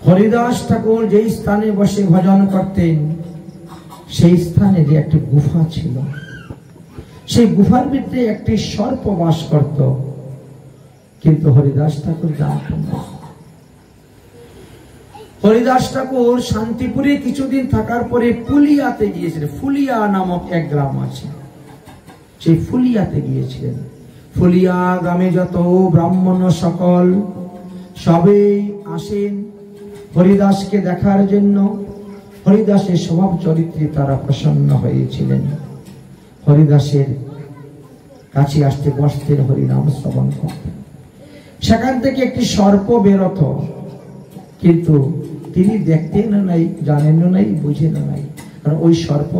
হরিদাস ঠাকুর যেই স্থানে বসে ভজন করতেন সেই স্থানে যে একটি গুফা ছিল, সেই গুফার ভিতরে একটি সর্প বাস করত, কিন্তু হরিদাস ঠাকুর জানতেন না। হরিদাস ঠাকুর শান্তিপুরে কিছুদিন থাকার পরে ফুলিয়াতে গিয়েছিলেন। ফুলিয়া নামক এক গ্রাম আছে, সেই ফুলিয়াতে গিয়েছিলেন। ফুলিয়া গ্রামে যত ব্রাহ্মণ সকল সবেই আসেন হরিদাসকে দেখার জন্য। হরিদাসের স্বভাব চরিত্রে তারা প্রসন্ন হয়েছিলেন। হরিদাসের কাছে আসতে বসতেন, হরিনাম শ্রবণ করতেন। সেখান থেকে একটি সর্প বেরোত, কিন্তু তিনি দেখতেন নাই, জানেন নাই, বুঝেন নাই, কারণ ওই সর্প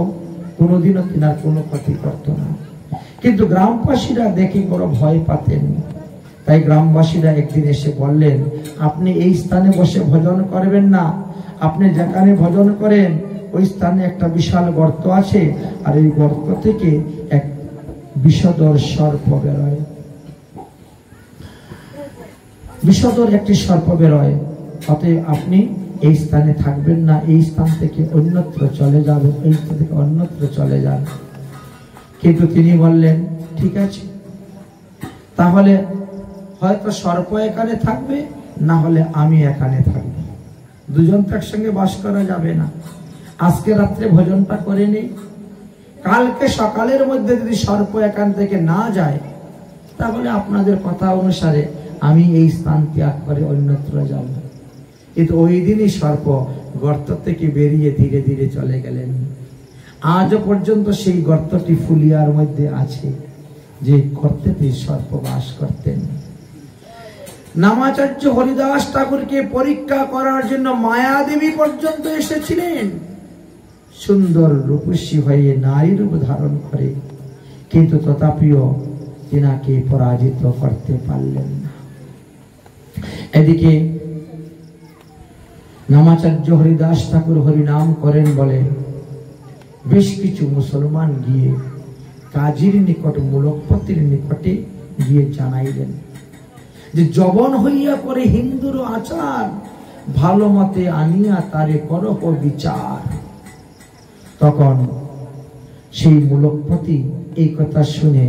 কোনোদিনও তিনার কোনো ক্ষতি করত না। কিন্তু গ্রামবাসীরা দেখে বড় ভয় পাতেন। তাই গ্রামবাসীরা একদিন এসে বললেন, আপনি এই স্থানে বসে ভজন করবেন না, আপনি যেখানে ভজন করেন ওই স্থানে একটা বিশাল গর্ত আছে, আর এই গর্ত থেকে এক বিষধর সর্প বেরোয়, বিষধর একটি সর্প বেরোয়। অতএব আপনি এই স্থানে থাকবেন না, এই স্থান থেকে অন্যত্র চলে যাবেন, এই স্থান থেকে অন্যত্র চলে যান। কিন্তু তিনি বললেন, ঠিক আছে, তাহলে হয়তো সর্প এখানে থাকবে, না হলে আমি এখানে থাকবো, দুজন তো একসঙ্গে বাস করা যাবে না। আজকে রাত্রে ভোজনটা করে নেই, কালকে সকালের মধ্যে যদি সর্প এখান থেকে না যায়, তাহলে আপনাদের কথা অনুসারে আমি এই স্থান ত্যাগ করে অন্যত্র যাব। কিন্তু ওই দিনই সর্প গর্ত থেকে বেরিয়ে ধীরে ধীরে চলে গেলেন। আজও পর্যন্ত সেই গর্তটি ফুলিয়ার মধ্যে আছে, যে গর্তেতে সর্প বাস করতেন। নামাচার্য হরিদাস ঠাকুরকে পরীক্ষা করার জন্য মায়াদেবী পর্যন্ত এসেছিলেন, সুন্দর রূপসী হয়ে নারী রূপ ধারণ করে, কিন্তু তথাপিও তিনাকে পরাজিত করতে পারলেন না। এদিকে নামাচার্য হরিদাস ঠাকুর হরিনাম করেন বলে বেশ কিছু মুসলমান গিয়ে কাজীর নিকট, মূলকপতির নিকটে গিয়ে জানাইলেন যে যবন হইয়া করে হিন্দুর আচার, ভালো মতে আনিয়া তারে করহ বিচার। তখন সেই মূলকপতি এই কথা শুনে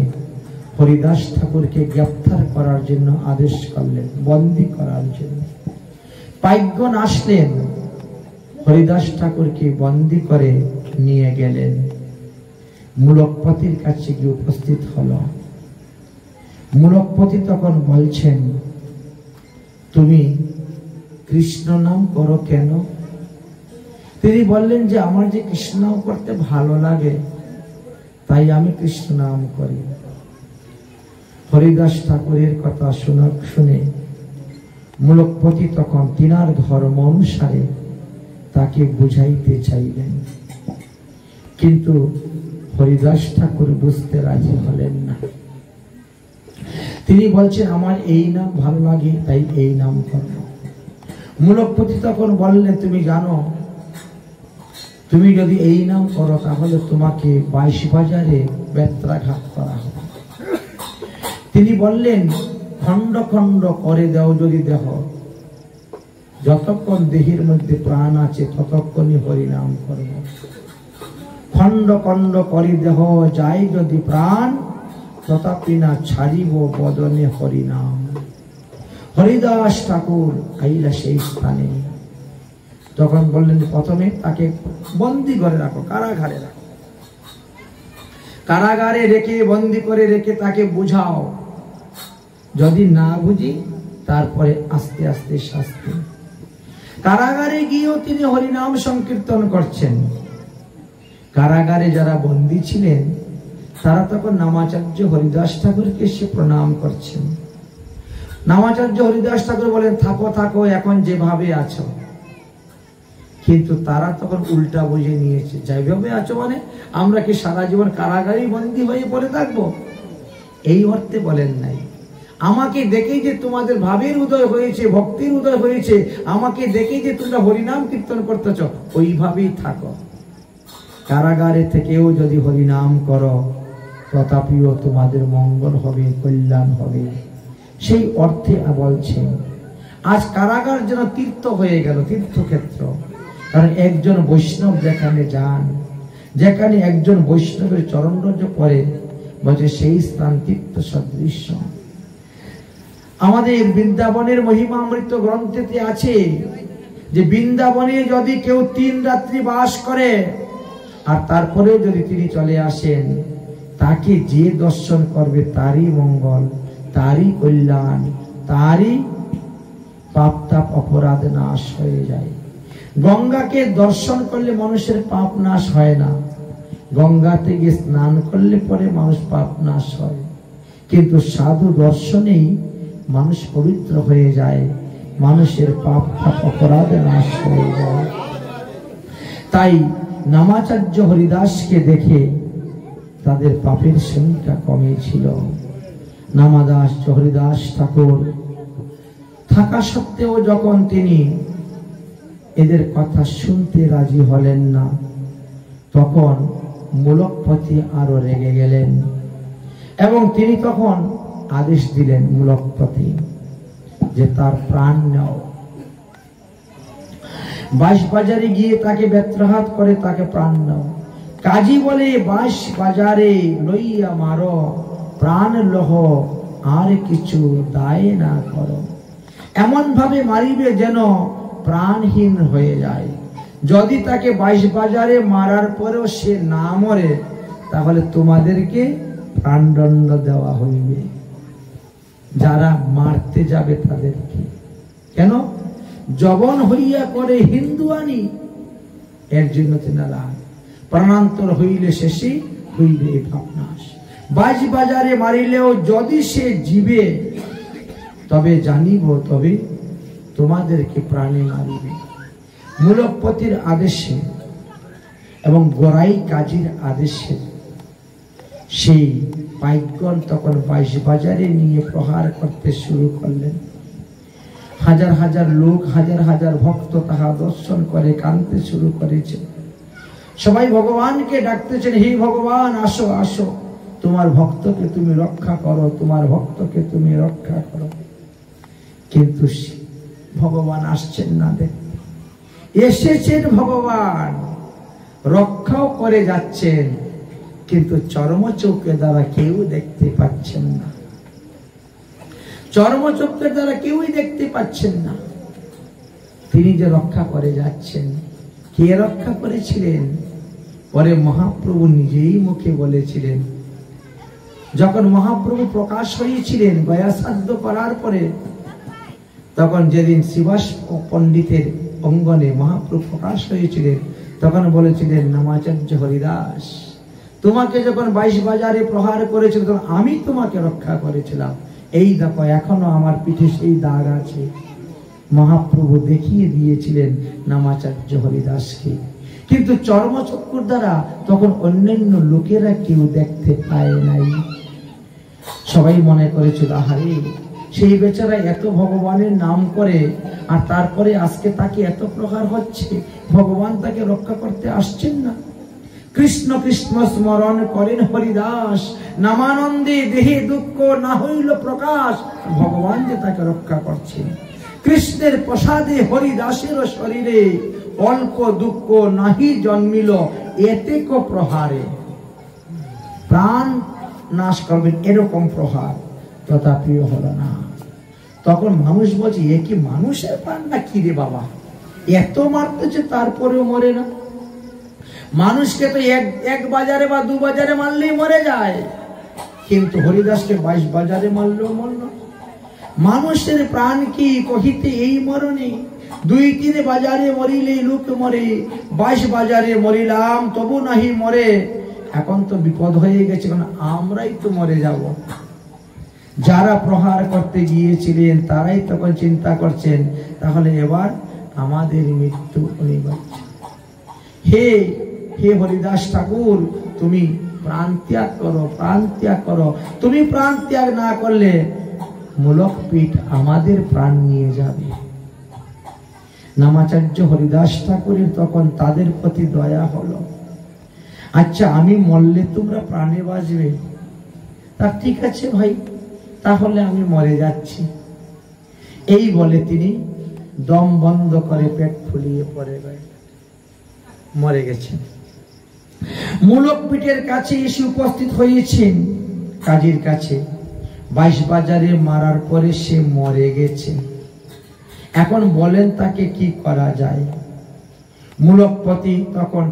হরিদাস ঠাকুরকে গ্রেফতার করার জন্য আদেশ করলেন, বন্দী করার জন্য। পাইকগণ আসলেন, হরিদাস ঠাকুরকে বন্দী করে নিয়ে গেলেন। মূলকপতির কাছে গিয়ে উপস্থিত হল। মূলকপতি তখন বলছেন, তুমি কৃষ্ণ নাম করো কেন? তিনি বললেন যে আমার যে কৃষ্ণ নাম করতে ভালো লাগে, তাই আমি কৃষ্ণ নাম করি। হরিদাস ঠাকুরের কথা শুনে মূলকপতি তখন তিনার ধর্ম অনুসারে তাকে বুঝাইতে চাইলেন, কিন্তু হরিদাস ঠাকুর বুঝতে রাজি হলেন না। তিনি বলছেন আমার এই নাম ভালো লাগে, তাই এই নাম করব। মূলকপতি তখন বললেন, তুমি জানো, তুমি যদি এই নাম করো তাহলে তোমাকে 22 বাজারে বেত্রাঘাত করা হবে। তিনি বললেন, খণ্ড খণ্ড করে দাও যদি দেহ, যতক্ষণ দেহের মধ্যে প্রাণ আছে ততক্ষণই হরিনাম করব। খণ্ড খণ্ড করে দেহ যাই যদি প্রাণ, তথাপি না ছাড়িব বদনে হরিনাম। হরিদাস ঠাকুর আইলা সেই স্থানে। তখন বললেন, প্রথমে তাকে বন্দি করে রাখো, কারাগারে রাখো, কারাগারে রেখে বন্দি করে রেখে তাকে বুঝাও, যদি না বুঝি তারপরে আস্তে আস্তে শাস্তি। কারাগারে গিয়েও তিনি হরিনাম সংকীর্তন করছেন। কারাগারে যারা বন্দী ছিলেন তারা তখন নামাচার্য হরিদাস ঠাকুরকে সে প্রণাম করছেন। নামাচার্য হরিদাস ঠাকুর বলেন, থাকো থাকো, এখন যেভাবে আছো। কিন্তু তারা তখন উল্টা বুঝে নিয়েছে, যেভাবে আছো মানে আমরা কি সারা জীবন কারাগারেই বন্দী হয়ে পড়ে থাকবো, এই অর্থে বলেন নাই। আমাকে দেখেই যে তোমাদের ভাবের উদয় হয়েছে, ভক্তির উদয় হয়েছে, আমাকে দেখেই যে তোমরা হরিনাম কীর্তন করতেছ, ওইভাবেই থাকো। কারাগারে থেকেও যদি হরিনাম করো তথাপিও তোমাদের মঙ্গল হবে, কল্যাণ হবে, সেই অর্থে বলছেন। আজ কারাগার যেন তীর্থ হয়ে গেল, তীর্থক্ষেত্র। কারণ একজন বৈষ্ণব যেখানে যান, যেখানে একজন বৈষ্ণবের চরণরজ পড়ে, বলছে সেই স্থান তীর্থ সদৃশ্য। আমাদের বৃন্দাবনের মহিমামৃত গ্রন্থেতে আছে যে বৃন্দাবনে যদি কেউ 3 রাত্রি বাস করে আর তারপরে যদি তিনি চলে আসেন, তাকে যে দর্শন করবে তারই মঙ্গল, তারই কল্যাণ, তারই পাপ তাপ অপরাধ নাশ হয়ে যায়। গঙ্গাকে দর্শন করলে মানুষের পাপ নাশ হয় না, গঙ্গাতে গিয়ে স্নান করলে পরে মানুষ পাপ নাশ হয়। কিন্তু সাধু দর্শনেই মানুষ পবিত্র হয়ে যায়, মানুষের পাপ তাপ অপরাধ নাশ হয়ে যায়। তাই নামাচার্য হরিদাসকে দেখে তাদের পাপের সংখ্যা কমেছিল। নামাদাস হরিদাস ঠাকুর থাকা সত্ত্বেও যখন তিনি এদের কথা শুনতে রাজি হলেন না, তখন মূলকপতি আরো রেগে গেলেন এবং তিনি তখন আদেশ দিলেন মূলকপতি যে তার প্রাণ নাও। 22 বাজারে গিয়ে তাকে বেত্রাঘাত করে তাকে প্রাণ নাও। কাজী বলে 22 বাজারে লইয়া মারো, প্রাণ লহ আর কিছু দায় না করো। এমন ভাবে মারিবে যেন প্রাণহীন হয়ে যায়। যদি তাকে 22 বাজারে মারার পরেও সে না মরে, তাহলে তোমাদেরকে প্রাণদণ্ড দেওয়া হইবে। যারা মারতে যাবে তাদেরকে। কেন? জবন হইয়া করে হিন্দুয়ানি, এর জন্য তেনারা প্রাণান্তর হইলে শেষে হইবে ভাবনাশ। 22 বাজারে মারিলেও যদি সে জীবে, তবে জানিব, তবে তোমাদেরকে প্রাণে মারিবে। মূলকপতির আদেশে এবং গোরাই কাজীর আদেশে সেই পাইকগণ তখন 22 বাজারে নিয়ে প্রহার করতে শুরু করলেন। হাজার হাজার লোক, হাজার হাজার ভক্ত তাহা দর্শন করে কাঁদতে শুরু করেছে। সবাই ভগবানকে ডাকতেছেন, হে ভগবান আসো আসো, তোমার ভক্তকে তুমি রক্ষা করো, তোমার ভক্তকে তুমি রক্ষা করো। কিন্তু ভগবান আসছেন না দেখতে। এসেছেন ভগবান, রক্ষাও করে যাচ্ছেন, কিন্তু চর্মচক্ষে দ্বারা কেউ দেখতে পাচ্ছেন না। চর্মচক্ষের দ্বারা কেউই দেখতে পাচ্ছেন না তিনি যে রক্ষা করে যাচ্ছেন। কে রক্ষা করেছিলেন? পরে মহাপ্রভু নিজেই মুখে বলেছিলেন। যখন মহাপ্রভু প্রকাশ হয়েছিলেন গয়াসাধ্য করার পরে, তখন যেদিন শিবাস পণ্ডিতের অঙ্গনে মহাপ্রভু প্রকাশ হয়েছিলেন, তখন বলেছিলেন, নামাচার্য হরিদাস, তোমাকে যখন 22 বাজারে প্রহার করেছিল তখন আমি তোমাকে রক্ষা করেছিলাম। এই দেখো এখনো আমার পিঠে সেই দাগ আছে। মহাপ্রভু দেখিয়ে দিয়েছিলেন নামাচার্য হরিদাসকে, কিন্তু চর্মচক্ষুর দ্বারা তখন অন্যান্য লোকেরা কেউ দেখতে পায় নাই। সবাই মনে করেছিল, আহারে সেই বেচারা এত ভগবানের নাম করে, আর তারপরে আজকে তাকে এত প্রহার হচ্ছে, ভগবান তাকে রক্ষা করতে আসছেন না। কৃষ্ণ কৃষ্ণ স্মরণ করেন হরিদাস, নামানন্দে দেহে দুঃখ না হইল প্রকাশ। ভগবান যে তাকে রক্ষা করছেন। কৃষ্ণের প্রসাদে হরিদাসের শরীরে অল্প দুঃখ নাহি জন্মিল, এতেক প্রহারে প্রাণ নাশ করবেন এরকম প্রহার তথাপিও হলো না। তখন মানুষ বলছে, এ কি মানুষের প্রাণ না কি রে বাবা, এত মারতেছে তারপরেও মরে না। মানুষকে তো এক বাজারে বা 2 বাজারে মারলেই মরে যায়, কিন্তু হরিদাসকে 22 বাজারে মারলেও মরল। মানুষের প্রাণ কি কহিতে এই মরণে, 2-3 বাজারে মরিলেই লোক মরে, 22 বাজারে মরিলাম তবু নাহি মরে। এখন তো বিপদ হয়ে গেছে, কারণ আমরাই তো মরে যাব। যারা প্রহার করতে গিয়েছিলেন তারাই তখন চিন্তা করছেন, তাহলে এবার আমাদের মৃত্যু অনিবার্য। হে হে হরিদাস ঠাকুর, তুমি প্রাণ ত্যাগ করো, প্রাণ ত্যাগ করো। তুমি প্রাণ ত্যাগ না করলে মূলকপীঠ আমাদের প্রাণ নিয়ে যাবে। নামাচার্য হরিদাস ঠাকুরের তখন তাদের প্রতি দয়া হলো। আচ্ছা, আমি মরলে তোমরা প্রাণে বাঁচবে? তা ঠিক আছে ভাই, তাহলে আমি মরে যাচ্ছি। এই বলে তিনি দম বন্ধ করে পেট ফুলিয়ে পড়ে মরে গেছেন। মূলক পীঠের কাছে এসে উপস্থিত হয়েছেন কাজীর কাছে। 22 বাজারে মারার পরে সে মরে গেছে। এখন বলেন তাকে কি করা যায়? মূলকপতি তখন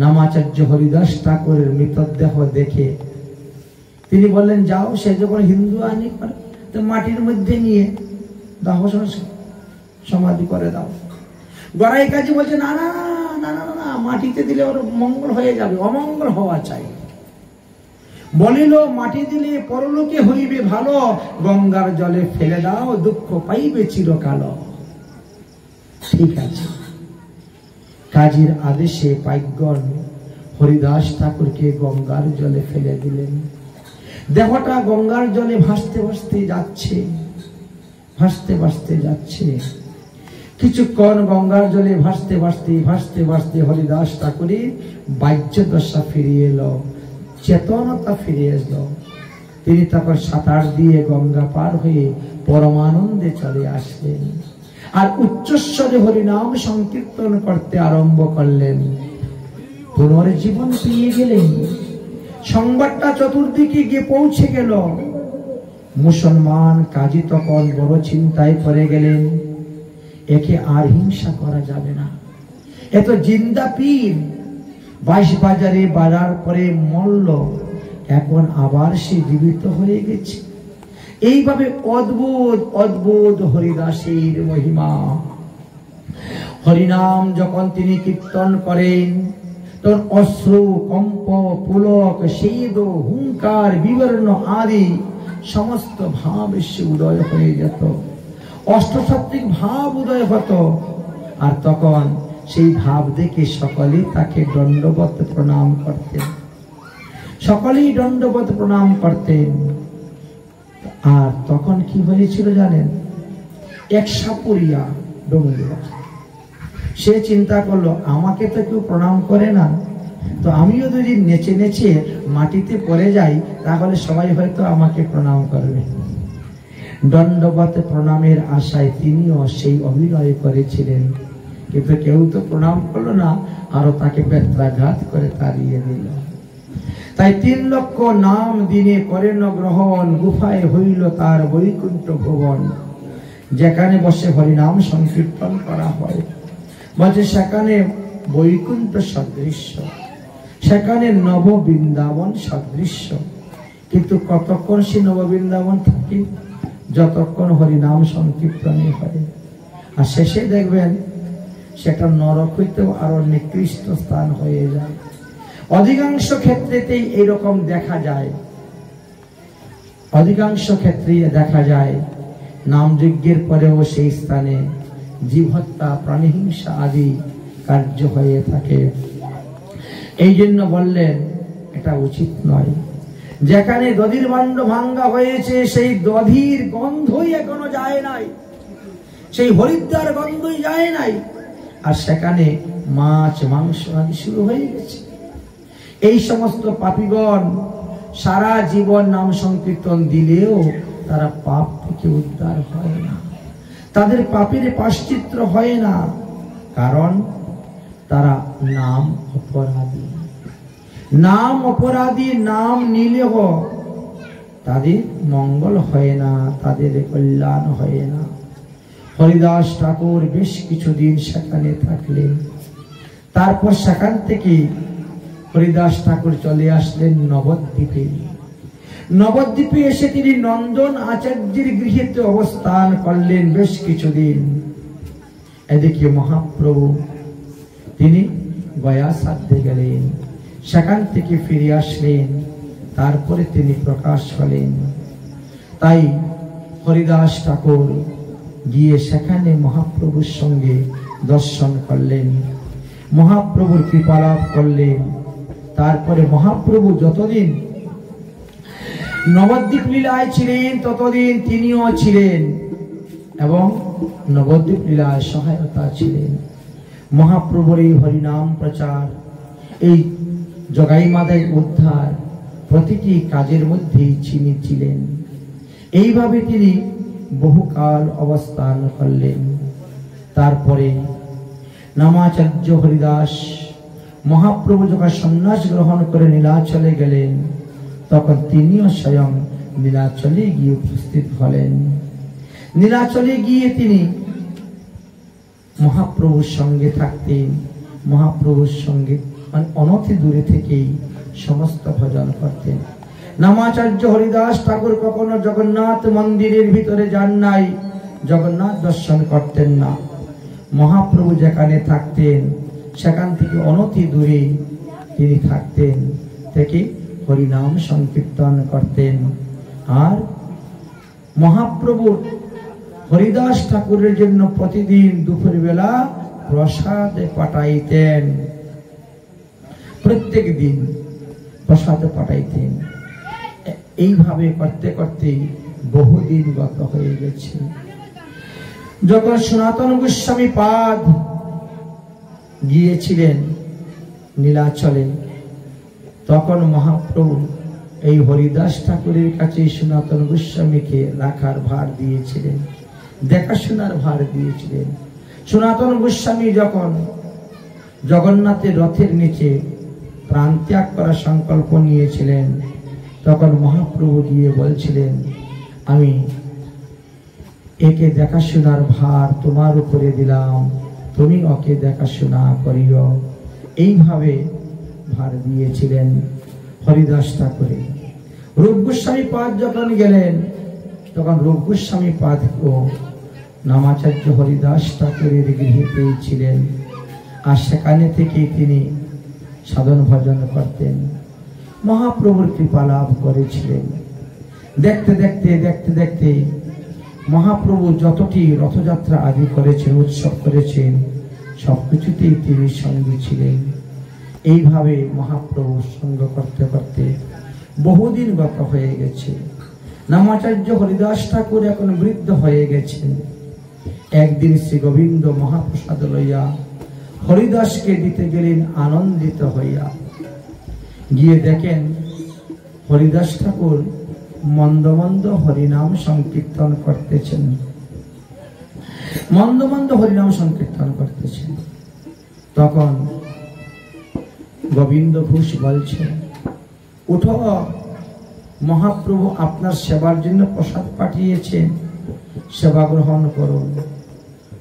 নামাচার্য হরিদাস ঠাকুরের মৃতদেহ দেখে তিনি বললেন, যাও, সে যখন হিন্দু আনি করে তো মাটির মধ্যে নিয়ে দাহ সমাধি করে দাও। গড়াই কাজী বলছে, না না না না না, মাটিতে দিলে ওর মঙ্গল হয়ে যাবে, অমঙ্গল হওয়া চাই। বলিল, মাটি দিলে পরলোকে হইবে ভালো, গঙ্গার জলে ফেলে দাও, দুঃখ পাইবে চিরকাল। ঠিক আছে। কাজীর আদেশে পাইকগণ হরিদাস ঠাকুরকে গঙ্গার জলে ফেলে দিলেন। দেহটা গঙ্গার জলে ভাসতে ভাসতে যাচ্ছে, ভাসতে ভাসতে যাচ্ছে। কিছুক্ষণ গঙ্গার জলে ভাসতে ভাসতে ভাসতে ভাসতে হরিদাস ঠাকুরের বাহ্য দশা ফিরিয়ে এলো, চেতনতা ফিরে এলো। তিনি তখন সাঁতার দিয়ে গঙ্গা পার হয়ে পরমানন্দে চলে আসলেন আর উচ্চস্বরে হরিনাম সংকীর্তন করতে আরম্ভ করলেন। পুনর্জীবন পেয়ে গেলেন। সংবাদটা চতুর্দিকে গিয়ে পৌঁছে গেল। মুসলমান কাজী তখন বড় চিন্তায় পড়ে গেলেন, একে আর হিংসা করা যাবে না। এত জিন্দা পীর 22 বাজারে বাড়ার পরে মরল, এখন আবার সে জীবিত হয়ে গেছে। এইভাবে অদ্ভুত অদ্ভুত হরিদাসের মহিমা। হরিনাম যখন তিনি কীর্তন করেন তখন অশ্রু, কম্প, পুলক, সেদ, হুঙ্কার, বিবর্ণ আদি সমস্ত ভাব এসে উদয় হয়ে যেত। অষ্টসাত্ত্বিক ভাব উদয় হতো। আর তখন সেই ভাব দেখে সকলে তাকে দণ্ডবত প্রণাম করতেন। সকলেই দণ্ডবত প্রণাম করতেন। আর তখন কি হয়েছিল জানেন? এক সাপুরিয়া ডোমরা, সে চিন্তা করলো, আমাকে তো কেউ প্রণাম করে না, তো আমিও যদি নেচে নেচে মাটিতে পড়ে যাই তাহলে সবাই হয়তো আমাকে প্রণাম করবে। দণ্ডবত প্রণামের আশায় তিনিও সেই অভিনয় করেছিলেন, কিন্তু কেউ তো প্রণাম করলো না, আরো তাকে বেত্রাঘাত করে তাড়িয়ে দিল। তাই 3 লক্ষ নাম দিনে করেন গ্রহণ, গুফায় হইল তার বৈকুণ্ঠ ভুবন। যেখানে বসে হরিনাম সংকীর্তন করা হয়, বলছে সেখানে বৈকুণ্ঠ সদৃশ্য, সেখানে নব বৃন্দাবন সদৃশ্য। কিন্তু কতক্ষণ সে নব বৃন্দাবন থাকে? যতক্ষণ হরিনাম সংকীর্তনে হয়। আর শেষে দেখবেন সেটা নরক হইতেও আরো নিকৃষ্ট স্থান হয়ে যায়। অধিকাংশ ক্ষেত্রেতেই এরকম দেখা যায়। অধিকাংশ ক্ষেত্রেই দেখা যায় নাম যজ্ঞের পরেও সেই স্থানে জীব হত্যা, প্রাণীহিংসা আদি কার্য হয়ে থাকে। এই জন্য বললেন এটা উচিত নয়। যেখানে দধির ভাণ্ড ভাঙ্গা হয়েছে সেই দধির গন্ধই এখনো যায় নাই, সেই হরিদ্বার গন্ধই যায় নাই, আর সেখানে মাছ মাংস আদি শুরু হয়ে গেছে। এই সমস্ত পাপীগণ সারা জীবন নাম সংকীর্তন দিলেও তারা পাপ থেকে উদ্ধার হয় না, তাদের পাপের প্রায়শ্চিত্ত হয় না, কারণ তারা নাম অপরাধী। নাম অপরাধী, নাম নিলেও তাদের মঙ্গল হয় না, তাদের কল্যাণ হয় না। হরিদাস ঠাকুর বেশ কিছুদিন সেখানে থাকলেন। তারপর সেখান থেকে হরিদাস ঠাকুর চলে আসলেন নবদ্বীপে। নবদ্বীপে এসে তিনি নন্দন আচার্যের গৃহেতে অবস্থান করলেন বেশ কিছুদিন। এদিকে মহাপ্রভু তিনি গয়া সাধ্যে গেলেন, সেখান থেকে ফিরে আসলেন, তারপরে তিনি প্রকাশ হলেন। তাই হরিদাস ঠাকুর গিয়ে সেখানে মহাপ্রভুর সঙ্গে দর্শন করলেন, মহাপ্রভুর কৃপা লাভ করলেন। তারপরে মহাপ্রভু যতদিন নবদ্বীপ লীলায় ছিলেন ততদিন তিনিও ছিলেন এবং নবদ্বীপ লীলায় সহায়তা ছিলেন। মহাপ্রভুর এই হরিনাম প্রচার, এই জগাই মাদাই উদ্ধার প্রতিটি কাজের মধ্যেই তিনি ছিলেন। এইভাবে তিনি বহুকাল অবস্থান করলেন। তারপরে নামাচার্য হরিদাস মহাপ্রভু যখন সন্ন্যাস গ্রহণ করে নীলাচলে গেলেন, তখন তিনিও স্বয়ং নীলাচলে গিয়ে উপস্থিত হলেন। নীলাচলে গিয়ে তিনি মহাপ্রভুর সঙ্গে থাকতেন। মহাপ্রভুর সঙ্গে অনতি দূরে থেকেই সমস্ত ভজন করতেন। নামাচার্য হরিদাস ঠাকুর কখনো জগন্নাথ মন্দিরের ভিতরে যান নাই, জগন্নাথ দর্শন করতেন না। মহাপ্রভু যেখানে থাকতেন সেখান থেকে অনতি দূরে তিনি থাকতেন, থেকে হরিনাম সংকীর্তন করতেন। আর মহাপ্রভু হরিদাস ঠাকুরের জন্য প্রতিদিন দুপুর বেলা প্রসাদ পাঠাইতেন, প্রত্যেক দিন প্রসাদ পাঠাইতেন। এইভাবে করতে করতে বহুদিন গত হয়ে গেছে। যখন সনাতন গোস্বামী পাদ গিয়েছিলেন নীলাচলে, তখন মহাপ্রভু এই হরিদাস ঠাকুরের কাছে সনাতন গোস্বামীকে রাখার ভার দিয়েছিলেন, দেখাশোনার ভার দিয়েছিলেন। সনাতন গোস্বামী যখন জগন্নাথের রথের নিচে প্রাণ ত্যাগ করার সংকল্প নিয়েছিলেন, তখন মহাপ্রভু গিয়ে বলছিলেন, আমি একে দেখাশোনার ভার তোমার উপরে দিলাম, তুমি ওকে দেখাশোনা করিও। এইভাবে ভার দিয়েছিলেন হরিদাস ঠাকুরে। রূপ গোস্বামী পাদ যখন গেলেন, তখন রূপ গোস্বামী পাদ ও নামাচার্য হরিদাস ঠাকুরের গৃহে পেয়েছিলেন। আর সেখানে থেকে তিনি সাধন ভজন করতেন, মহাপ্রভুর কৃপা লাভ করেছিলেন। দেখতে দেখতে দেখতে দেখতে মহাপ্রভু যতটি রথযাত্রা আদি করেছেন, উৎসব করেছেন, সবকিছুতেই তিনি সঙ্গী ছিলেন। এইভাবে মহাপ্রভু সঙ্গ করতে করতে বহুদিন গত হয়ে গেছে। নামাচার্য হরিদাস ঠাকুর এখন বৃদ্ধ হয়ে গেছেন। একদিন শ্রী গোবিন্দ মহাপ্রসাদ লইয়া হরিদাসকে দিতে গেলেন আনন্দিত হইয়া। গিয়ে দেখেন হরিদাস ঠাকুর মন্দ মন্দ হরিনাম সংকীর্তন করতেছেন, মন্দ মন্দ হরিনাম সংকীর্তন করতেছেন। তখন গোবিন্দ ঘোষ বলছেন, উঠো, মহাপ্রভু আপনার সেবার জন্য প্রসাদ পাঠিয়েছেন, সেবা গ্রহণ করুন।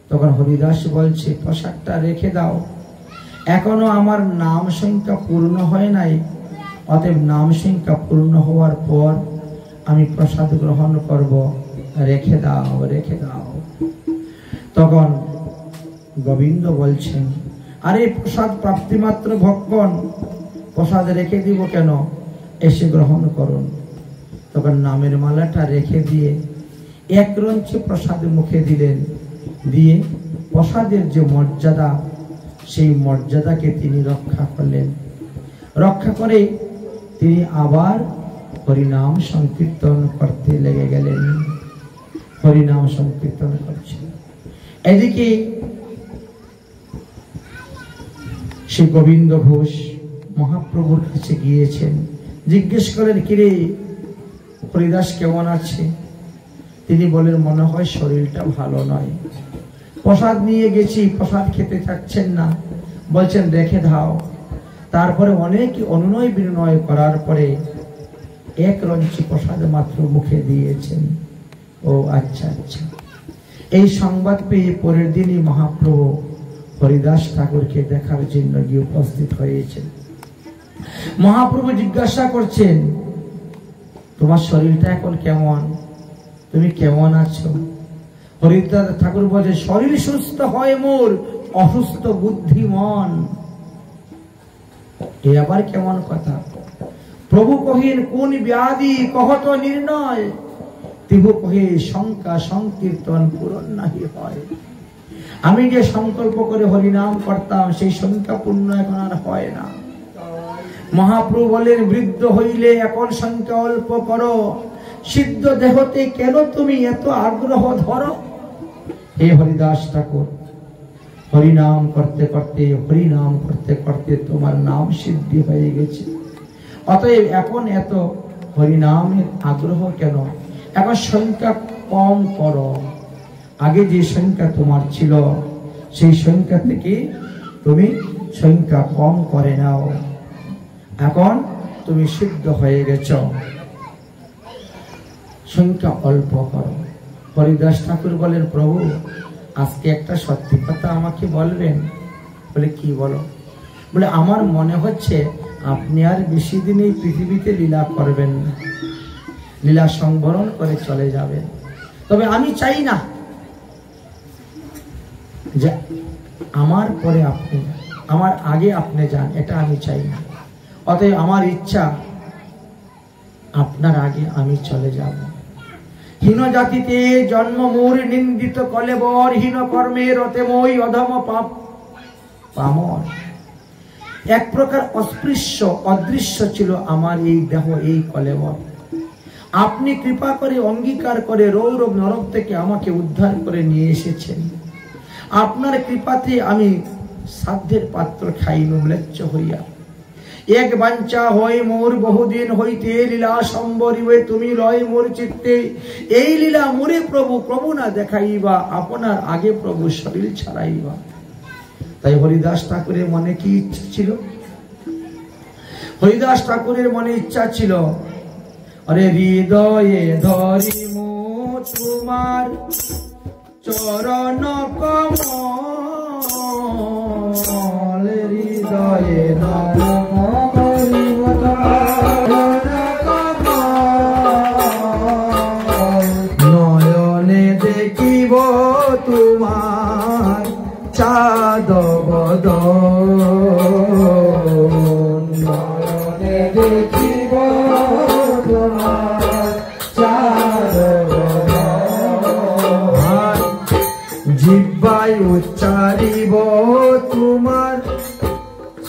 তখন হরিদাস বলছে, প্রসাদটা রেখে দাও, এখনো আমার নাম সংখ্যা পূর্ণ হয় নাই, অতএব নাম সংখ্যা পূর্ণ হওয়ার পর আমি প্রসাদ গ্রহণ করব, রেখে দাও, রেখে দাও। তখন গোবিন্দ বলছেন, আরে প্রসাদ প্রাপ্তি মাত্র ভক্ষণ, প্রসাদ রেখে দিব কেন, এসে গ্রহণ করুন। তখন নামের মালাটা রেখে দিয়ে এক রঞ্চে প্রসাদ মুখে দিলেন, দিয়ে প্রসাদের যে মর্যাদা, সেই মর্যাদাকে তিনি রক্ষা করলেন। রক্ষা করে তিনি আবার হরিনাম সংকীর্তন করতে লেগে গেলেন, হরিনাম সংকীর্তন করছেন। এদিকে শ্রী গোবিন্দ ঘোষ মহাপ্রভুর কাছে গিয়েছেন, জিজ্ঞেস করেন, কিরে হরিদাস কেমন আছে? তিনি বলেন, মনে হয় শরীরটা ভালো নয়, প্রসাদ নিয়ে গেছি, প্রসাদ খেতে চাচ্ছেন না, বলছেন রেখে দাও। তারপরে অনেক অনুনয় বিনয় করার পরে এক রঞ্চি প্রসাদ মাত্র মুখে দিয়েছেন। ও আচ্ছা আচ্ছা। এই সংবাদ পেয়ে পরের দিনই মহাপ্রভু হরিদাস ঠাকুরকে দেখার জন্য গিয়ে উপস্থিত হয়েছেন। মহাপ্রভু জিজ্ঞাসা করছেন, তোমার শরীরটা এখন কেমন, তুমি কেমন আছো? হরিদাস ঠাকুর বলছে, শরীর সুস্থ হয় মোর, অসুস্থ বুদ্ধি মন। এ আবার কেমন কথা? প্রভু কহিন, কোন ব্যাধি কহত নির্ণয়, তিভু কহে শঙ্কা সংকীর্তন পূরণ নাহি হয়। আমি যে সংকল্প করে হরিনাম করতাম, সেই সংখ্যা পূর্ণ এখন আর হয় না। মহাপ্রভু বলেন, বৃদ্ধ হইলে এখন সংখ্যা অল্প করো, সিদ্ধ দেহতে কেন তুমি এত আগ্রহ ধরো? হে হরিদাস ঠাকুর, হরিনাম করতে করতে হরিনাম করতে করতে তোমার নাম সিদ্ধি হয়ে গেছে, অতএব এখন এত হরিনামের আগ্রহ কেন? এখন সংখ্যা কম করো। আগে যে সংখ্যা তোমার ছিল সেই সংখ্যা থেকে তুমি সংখ্যা কম করে নাও। এখন তুমি সিদ্ধ হয়ে গেছ, সংখ্যা অল্প করো। হরিদাস ঠাকুর বলেন, প্রভু আজকে একটা সত্যি কথা আমাকে বলবেন? বলে, কি বলো? বলে, আমার মনে হচ্ছে আপনি আর বেশি দিন এই পৃথিবীতে লীলা করবেন না, লীলা সংবরণ করে চলে যাবেন। তবে আমি চাই না যে আমার পরে আপনি, আমার আগে আপনি যান, এটা আমি চাই না। অতএব আমার ইচ্ছা আপনার আগে আমি চলে যাব। হীন জাতিতে জন্ম মোর, নিন্দিত কলেবর, হীন কর্মে রতে মই, অধম পাপ পামর। এক প্রকার অস্পৃশ্য অদৃশ্য ছিল আমার এই দেহ, এই কলেবর। আপনি কৃপা করে অঙ্গীকার করে রৌরব নরক থেকে আমাকে উদ্ধার করে নিয়ে এসেছেন। আপনার কৃপাতে আমি সাধ্যের পাত্র খাইনু ম্লেচ্ছ হইয়া। এক বাঞ্ছা হয় মোর বহুদিন হইতে, লীলা সম্বরিবে তুমি লয় মোর চিত্তে। এই লীলা মোরে প্রভু প্রভু না দেখাইবা, আপনার আগে প্রভু শরীর ছাড়াইবা। তাই হরিদাস ঠাকুরের মনে কি ইচ্ছা ছিল? হরিদাস ঠাকুরের মনে ইচ্ছা ছিল, আরে হৃদয়ে ধরিমু তোমার চরণ কমল, হৃদয়ে ধরিমু নয়নে দেখিব তোমার চাঁদ বদন, নয়নে দেখিব তোমার চাঁদ বদন। জিহ্বায় উচ্চারিব তোমার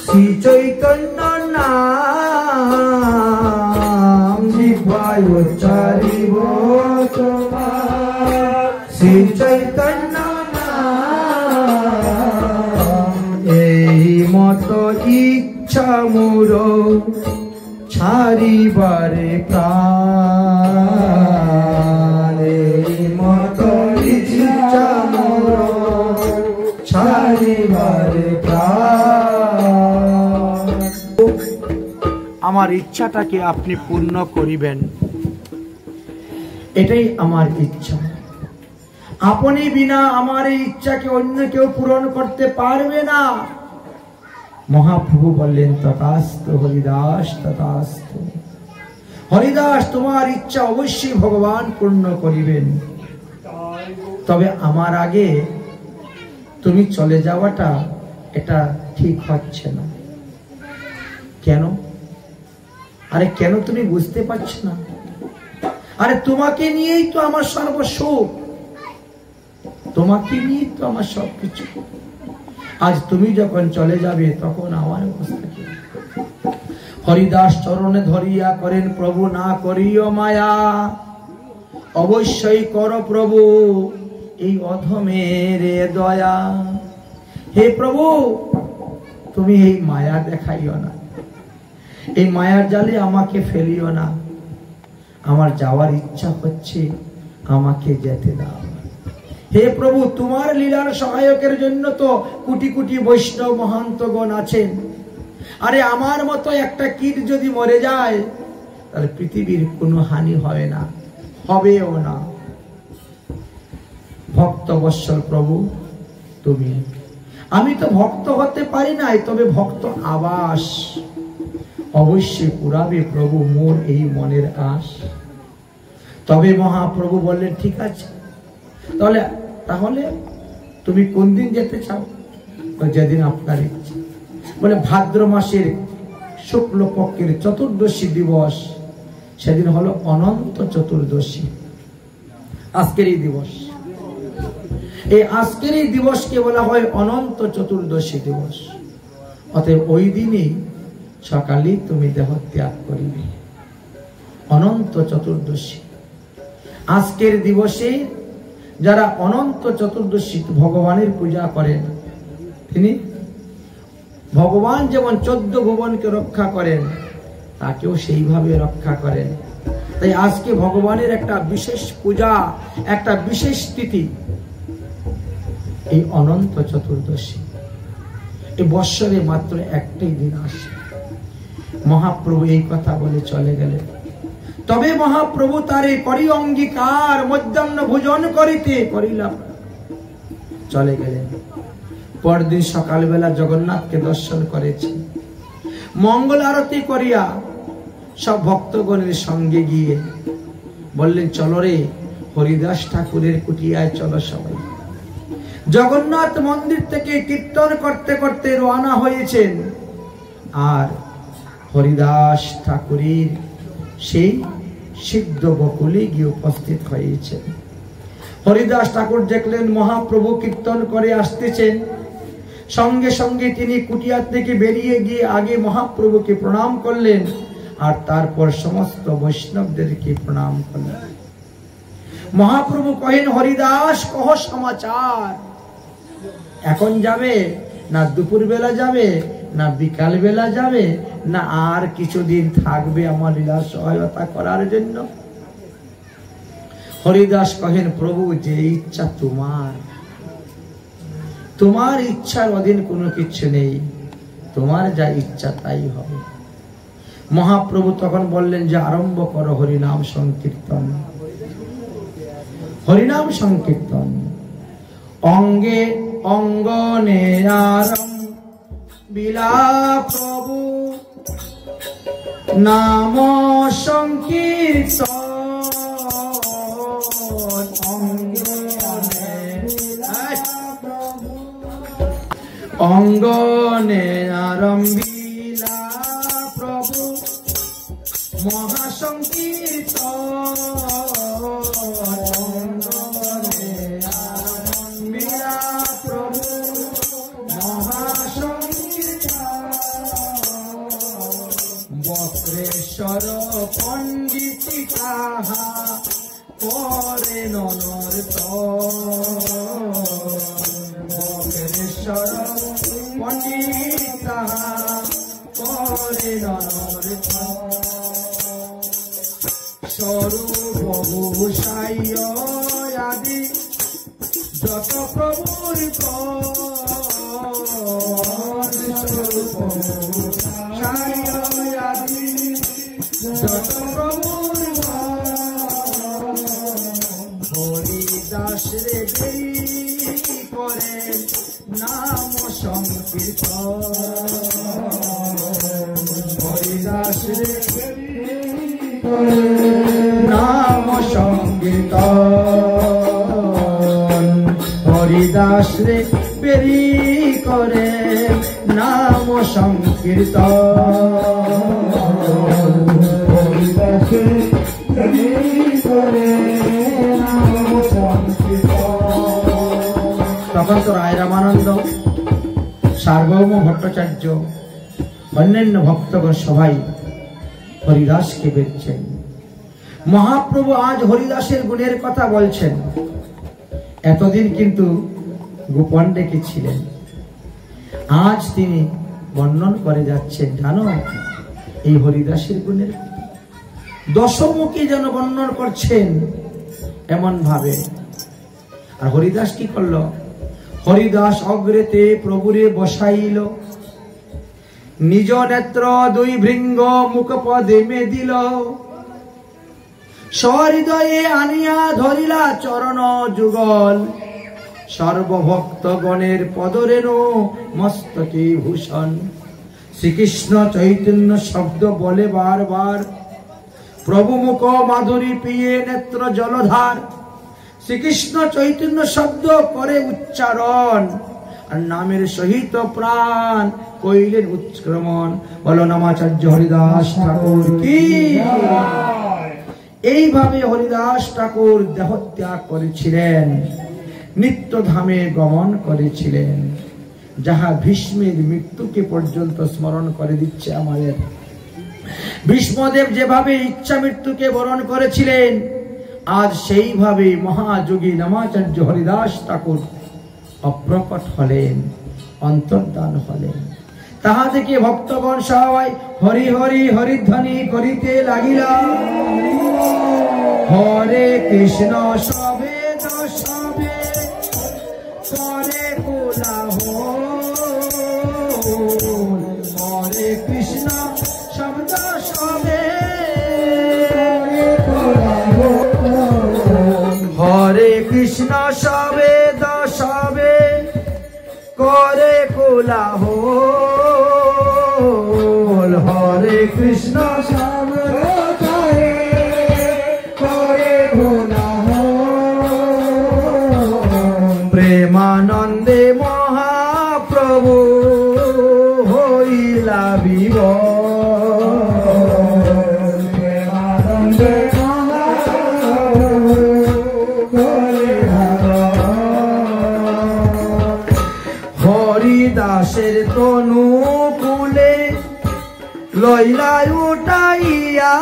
শ্রী চৈতন্য নাম, জিহ্বায় উচ্চারিব তোমার শ্রী চৈতন্য নাম। এই মত ইচ্ছা মোর ছাড়িবারে প্রাণ, এই মত ইচ্ছা মোর ছাড়িবারে প্রাণ। আমার ইচ্ছাটাকে আপনি পূর্ণ করিবেন, এটাই আমার ইচ্ছা। আপনি বিনা আমার এই ইচ্ছাকে অন্য কেউ পূরণ করতে পারবে না। মহাপ্রভু বললেন, তথাস্তু হরিদাস তথাস্তু। হরিদাস, তোমার ইচ্ছা অবশ্যই ভগবান পূর্ণ করিবেন, তবে আমার আগে তুমি চলে যাওয়াটা এটা ঠিক হচ্ছে না। কেন? আরে কেন তুমি বুঝতে পারছো না? আরে তোমাকে নিয়েই তো আমার সর্বসুখ, তোমাকে নিয়েই তো আমার সবকিছু। আজ তুমি যখন চলে যাবে তখন আমার অবস্থা কি? হরিদাস চরণে ধরিয়া করেন, প্রভু না করিও মায়া, অবশ্যই করো প্রভু এই অধমের দয়া। হে প্রভু, তুমি এই মায়া দেখাইও না, এই মায়ার জালে আমাকে ফেলিও না। আমার যাওয়ার ইচ্ছা হচ্ছে, আমাকে যেতে দাও। হে প্রভু, তোমার লীলার সহায়কের জন্য তো কোটি কোটি বৈষ্ণব মহান্তগণ আছেন। আরে আমার মতো একটা কীট যদি মরে যায় তাহলে পৃথিবীর কোনো হানি হবে না, হবেও না। ভক্ত বৎসল প্রভু তুমি, আমি তো ভক্ত হতে পারি নাই, তবে ভক্ত আবাস অবশ্যই পুরাবে প্রভু মোর এই মনের আশ। তবে মহাপ্রভু বললেন, ঠিক আছে, তাহলে তুমি কোন দিন যেতে চাও? যেদিন আপনার ইচ্ছা। বলে, ভাদ্র মাসের শুক্লপক্ষের চতুর্দশী দিবস, সেদিন হলো অনন্ত চতুর্দশী। আজকের এই দিবস, এই আজকের এই দিবসকে বলা হয় অনন্ত চতুর্দশী দিবস। অতএব ওই দিনই সকালেই তুমি দেহ ত্যাগ করিবে। অনন্ত চতুর্দশী আজকের দিবসে যারা অনন্ত চতুর্দশী ভগবানের পূজা করেন, তিনি ভগবান যেমন 14 ভুবনকে রক্ষা করেন, তাকেও সেইভাবে রক্ষা করেন। তাই আজকে ভগবানের একটা বিশেষ পূজা, একটা বিশেষ তিথি, এই অনন্ত চতুর্দশী। এই বৎসরে মাত্র একটাই দিন আসে। মহাপ্রভু এই কথা বলে চলে গেলেন। তবে মহাপ্রভু তারে করি অঙ্গীকার, মধ্যাহ্ন ভোজন করিতে করিলাম, চলে গেলেন। পরদিন সকালবেলা জগন্নাথকে দর্শন করেছেন। মঙ্গল আরতি করিয়া সব ভক্তগণের সঙ্গে গিয়ে বললেন, চলো রে হরিদাস ঠাকুরের কুটিয়ায় চলো সবাই। জগন্নাথ মন্দির থেকে কীর্তন করতে করতে রওনা হয়েছেন, আর হরিদাস ঠাকুরের সেই সিদ্ধ বকুলে গিয়ে উপস্থিত হয়েছেন। হরিদাস ঠাকুর দেখলেন মহাপ্রভু কীর্তন করে আসতেছেন। সঙ্গে সঙ্গে তিনি কুটিয়া থেকে বেরিয়ে গিয়ে আগে মহাপ্রভুকে প্রণাম করলেন, আর তারপর সমস্ত বৈষ্ণবদেরকে প্রণাম করলেন। মহাপ্রভু কহেন, হরিদাস কহ সমাচার, এখন যাবে না দুপুর বেলা যাবে না বিকাল বেলা যাবে না আর কিছুদিন থাকবে আমার লীলা সহায়তা করার জন্য? হরিদাস কহেন, প্রভু যে ইচ্ছা তোমার, তোমার ইচ্ছার অধীন কোনো কিছু নেই, তোমার যা ইচ্ছা তাই হবে। মহাপ্রভু তখন বললেন যে আরম্ভ করো হরিনাম সংকীর্তন। হরিনাম সংকীর্তন অঙ্গে অঙ্গনে আরম্ভিলা প্রভু নাম সংকীর্তন। অঙ্গনে আরম্ভিলা প্রভু মহাসংকীর্তন। অঙ্গনে আরম্ভিলা প্রভু মহাসংকীর্তন। বক্রেশ্বর পণ্ডিতি তাহা করে ননর্তন। বক্রেশ্বর পণ্ডিত তাহা করে ননর্তন। স্বরূপ ভূষায় আদি যত প্রভুর স্বরূপ ভূষায় আদি যত প্রভুর হরিদাস রে দেরি করেন নাম সংকীর্তন। হরিদাস রে নাম সংকীর্তন। হরিদাস রে বেরি করে নাম সংকীর্তন। হরিদাস রে বেরি করে নাম সংকীর্তন। তখন তো রায় রামানন্দ, সার্বভৌম ভট্টাচার্য, অন্যান্য ভক্তগণ সবাই হরিদাসকে বেরছেন। মহাপ্রভু আজ হরিদাসের গুণের কথা বলছেন। এতদিন কিন্তু গোপন রেখেছিলেন, আজ তিনি বর্ণন করে যাচ্ছেন। জানো এই হরিদাসের গুণের দশমুখী যেন বর্ণন করছেন এমন ভাবে। আর হরিদাস কি করল? হরিদাস অগ্রেতে প্রভুরে বসাইল, নিজ নেত্র দুই ভৃঙ্গ মুখপদে মেদিল। সহৃদয়ে আনিয়া ধরিলা চরণ যুগল, সর্বভক্তগণের পদরেণু মস্তকে ভূষণ। শ্রীকৃষ্ণ চৈতন্য শব্দ বলে বারবার, প্রভু মুখ মাধুরী পিয়ে নেত্র জলধার। শ্রীকৃষ্ণ চৈতন্য শব্দ করে উচ্চারণ, আর নামের সহিত প্রাণ কইলেন উৎক্রমণ। বলো নামাচার্য হরিদাস ঠাকুর কি। এইভাবে হরিদাস ঠাকুর দেহত্যাগ করেছিলেন, নিত্যধামে গমন করেছিলেন, যাহা ভীষ্মের মৃত্যুকে পর্যন্ত স্মরণ করে দিচ্ছে আমাদের। ভীষ্মদেব যেভাবে ইচ্ছা মৃত্যুকে বরণ করেছিলেন, আজ সেইভাবে মহাযোগী নামাচার্য হরিদাস ঠাকুর অপ্রকট হলেন, অন্তর্ধান হলেন। তাহা থেকে ভক্তগণ সবাই হরি হরি হরিধ্বনি করিতে লাগিলা। হরে কৃষ্ণ সবে দশবে করে কোলাহল, হরে কৃষ্ণ শব্দ সবে হরে কৃষ্ণ সবে দশবে করে কোলাহল, হরে কৃষ্ণ সবে করে কোলাহল, প্রেমানন্দে মহাপ্রভু হইলা বিভোর, প্রেমানন্দে হরিদাসের তনু কুলে লইলা উঠাইয়া,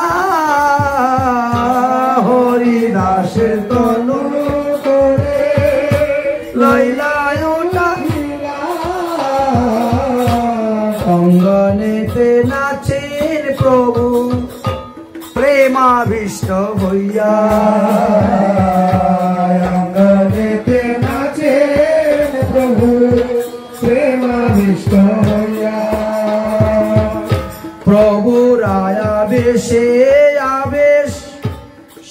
হরিদাসের তনু কুলে লইলা উঠাইয়া, অঙ্গনেতে নাচেন প্রভু প্রেমাভিষ্ট হইয়া, অঙ্গনেতে নাচেন প্রভু প্রেমাভিষ্ট হইয়া, প্রভুর আবেশে আবেশ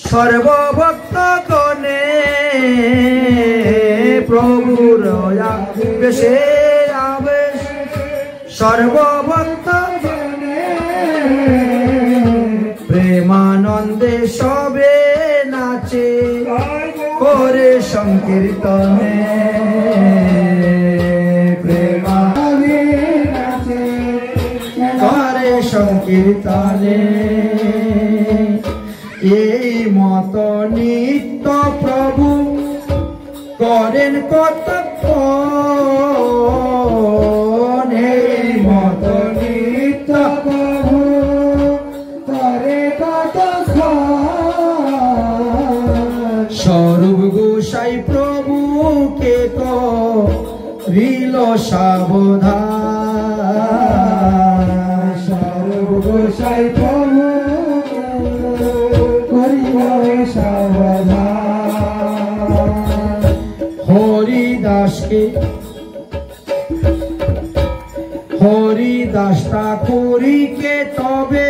সর্বভক্ত গণে, প্রভুর আবেশে আবেশ সর্বভক্ত গণে, প্রেমানন্দে সবে নাচে করে সংকীর্তনে, প্রেমানন্দে নাচে করে সংকীর্তনে, এই মত নিত্য প্রভু করেন কতক্ষণ, এই মত নিত্য প্রভু করে কতক্ষণ, স্বরূপ গোসাই প্রভুকে করিল সাবধান, স্বরূপ গোসাই প্রভু করিল সাবধান, হরিদাসকে হরিদাস ঠাকুরকে তবে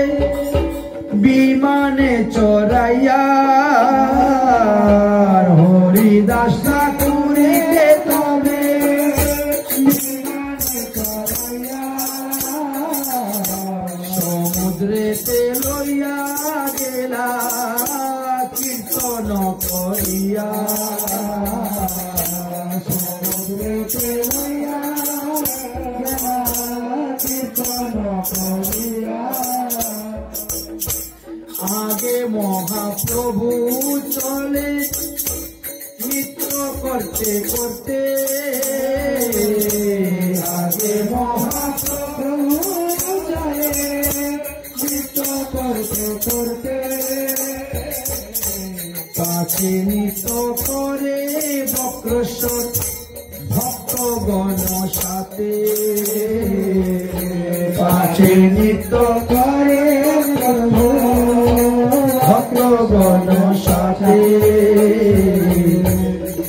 বিমানে চড়াইয়া, হরিদাস ঠাকুরকে তবে বিমানে চড়াইয়া, সমুদ্রেতে লইয়া গেলা কীর্তন করিয়া, সমুদ্রেতে লইয়া গেলা কীর্তন করিয়া, আগে মহাপ্রভু চলে নৃত্য করতে করতে, আগে মহাপ্রভু চলে নৃত্য করতে করতে, পাছে নৃত্য করে বক্রেশ্বর ভক্তগণ সাথে, পাছে নৃত্য করে ভক্তগণ সাথে,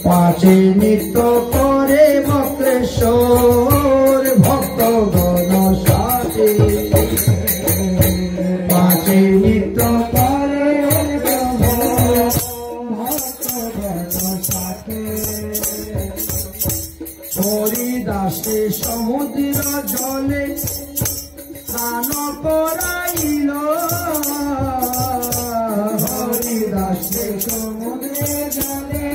পাছে নৃত্য করে বক্রেশ্বর ভক্তগণ সাথে, পাছে নৃত্য করে ভক্তগণ সাথে, হরিদাসে সমুদ্র জলে স্নান করাইল, হরিদাসে সমুদ্রে জলে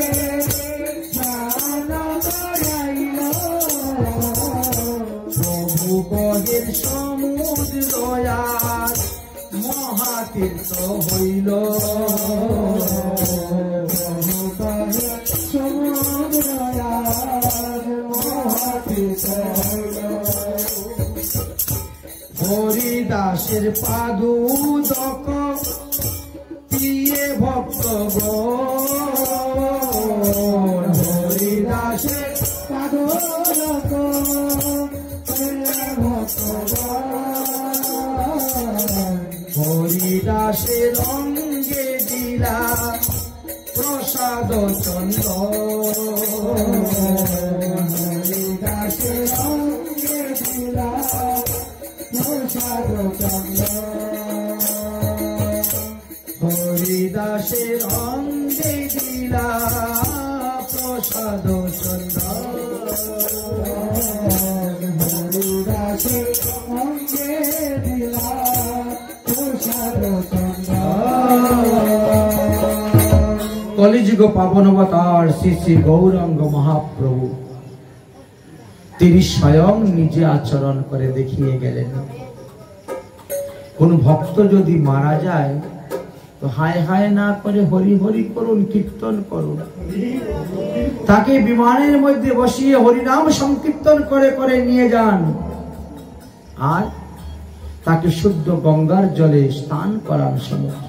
স্নান করাইল, প্রভু গহের সমুদ্র আজ মহাতীর্থ হইল, প্রভু গহের সমুদ্র আজ মহাতীর্থ হইল, হরিদাসের পাদুদক পিয়ে ভক্তগণ, হরিদাসের পাদুদক পিয়ে ভক্তগণ, হরিদাসের অঙ্গে দিলা প্রসাদ চন্দ্র হরিদাসের অঙ্গে দিলা প্রসাদ চন্দ্র হরিদাসের অঙ্গে দিলা প্রসাদ চন্দ্র হরিদাসের অঙ্গে দিলা প্রসাদ চন্দ্র। কলিযুগ পাবন অবতার শ্রী শ্রী গৌরাঙ্গ মহাপ্রভু তিনি স্বয়ং নিজে আচরণ করে দেখিয়ে গেলেন। কোন ভক্ত যদি মারা যায় তো হায় হায় না করে হরি হরি করুন, কীর্তন করুন। তাকে বিমানের মধ্যে বসিয়ে হরিনাম সংকীর্তন করে করে নিয়ে যান আর তাকে শুদ্ধ গঙ্গার জলে স্নান করান সময়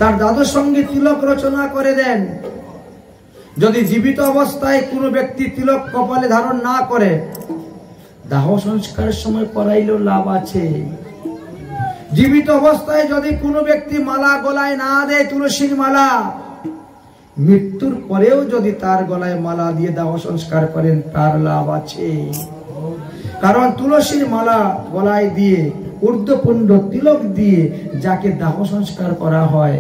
তার দাদুর সঙ্গে তিলক রচনা করে দেন। যদি জীবিত অবস্থায় কোনো ব্যক্তি তিলক কপালে ধারণ না করে দাহ সংস্কারের সময় করাইলেও লাভ আছে। জীবিত অবস্থায় যদি কোনো ব্যক্তি মালা গলায় না দেয়, তুলসীর মালা, মৃত্যুর পরেও যদি তার গলায় মালা দিয়ে দাহ সংস্কার করেন তার লাভ আছে। কারণ তুলসীর মালা গলায় দিয়ে ঊর্ধ্বপুণ্ড তিলক দিয়ে যাকে দাহ সংস্কার করা হয়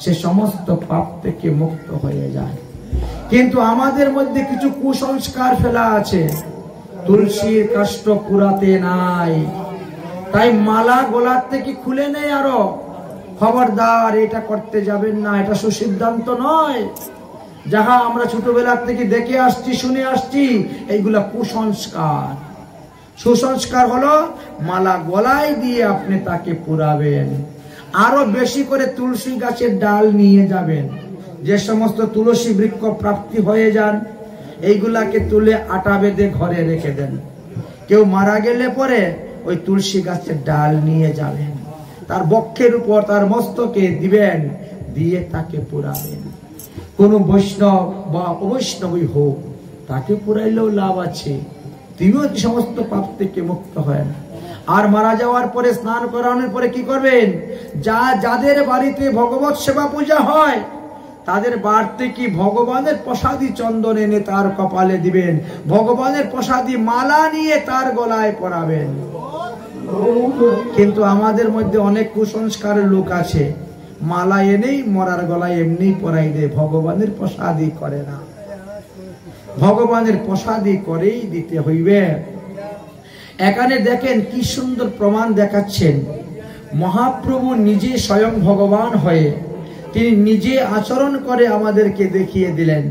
সে সমস্ত পাপ থেকে মুক্ত হয়ে যায়। কিন্তু আমাদের মধ্যে কিছু কুসংস্কার ফেলা আছে, তুলসীর কাষ্ঠ পুরাতে নাই, তাই মালা গলার থেকে খুলে নেই। আরো খবরদার, এটা করতে যাবেন না, এটা সুসিদ্ধান্ত নয়। যাহা আমরা ছোটবেলা থেকে দেখে আসছি, শুনে আসছি, এইগুলা কুসংস্কার। সুসংস্কার হলো মালা গলায় দিয়ে আপনি তাকে পুরাবেন। আরো বেশি করে তুলসী গাছের ডাল নিয়ে যাবেন। যে সমস্ত তুলসী বৃক্ষ প্রাপ্তি হয়ে যান এইগুলাকে তুলে আটা বেঁধে ঘরে রেখে দেন। কেউ মারা গেলে পরে ওই তুলসী গাছের ডাল নিয়ে যাবেন, তার বক্ষের উপর তার মস্তকে দিবেন, দিয়ে তাকে পুরাবেন। কোন বৈষ্ণব বা অবৈষ্ণবই হোক তাকে পুরাইলেও লাভ আছে, তিনিও সমস্ত পাপ থেকে মুক্ত হয়। আর মারা যাওয়ার পরে স্নান করানোর পরে কি করবেন, যাদের বাড়িতে ভগবত সেবা পূজা হয় তাদের বাড়িতে কি ভগবানের প্রসাদী চন্দন এনে তার কপালে দিবেন, ভগবানের প্রসাদী মালা নিয়ে তার গলায় পরাবেন। কিন্তু আমাদের মধ্যে অনেক কুসংস্কারের লোক আছে, মালা এনেই মরার গলায় এমনি পরাই দেয়, ভগবানের প্রসাদী করে না। ভগবানের প্রসাদী করেই দিতে হইবে। এখানে দেখেন কি সুন্দর প্রমাণ দেখাচ্ছেন। মহাপ্রভু নিজে স্বয়ং ভগবান হয়ে তিনি নিজে আচরণ করে আমাদেরকে দেখিয়ে দিলেন।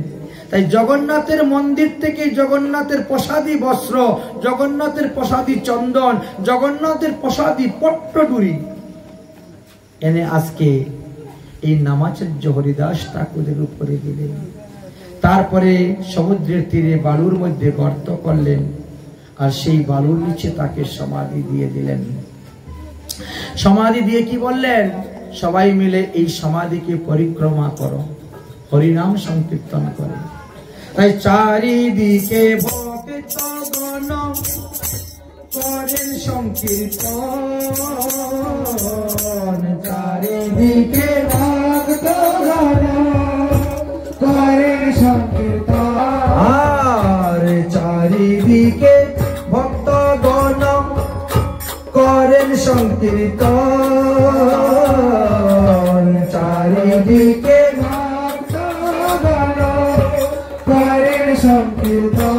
তাই জগন্নাথের মন্দির থেকে জগন্নাথের প্রসাদী বস্ত্র, জগন্নাথের প্রসাদী চন্দন, জগন্নাথের প্রসাদী পট্টডুরি এনে আজকে এই নামাচার্য হরিদাস ঠাকুরের উপরে দিলেন। তারপরে সমুদ্রের তীরে বালুর মধ্যে গর্ত করলেন আর সেই বালুর নিচে তাকে সমাধি দিয়ে দিলেন। সমাধি দিয়ে কি বললেন, সবাই মিলে এই সমাধিকে পরিক্রমা করো, হরিনাম সংকীর্তন করো। তাই চারিদিকে ভক্তগণ করেন সংকীর্তন, চারিদিকে ভক্তগণ করেন সংকীর্তন, আর চারিদিকে ভক্তগণ করেন সংকীর্তন, চারিদিকে ভক্তগণ করেন সংকীর্তন।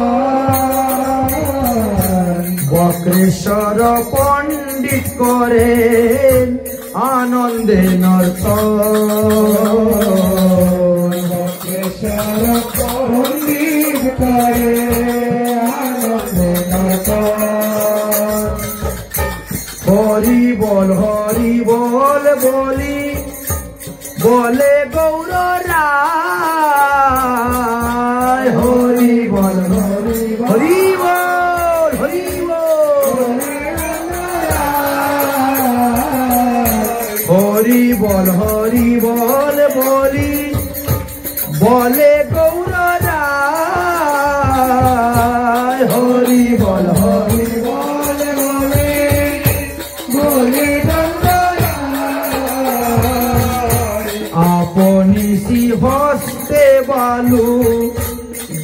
বক্রেশ্বর পণ্ডিত করেন আনন্দে নর্তন, বক্রেশ্বর পণ্ডিত করেন আনন্দে নর্তন। হরি বল বলি বলে গৌর রায়, হরি বল হরি বল হরি বল বলি বলে গৌর রায়, হরি বল আপনি হস্তে বালু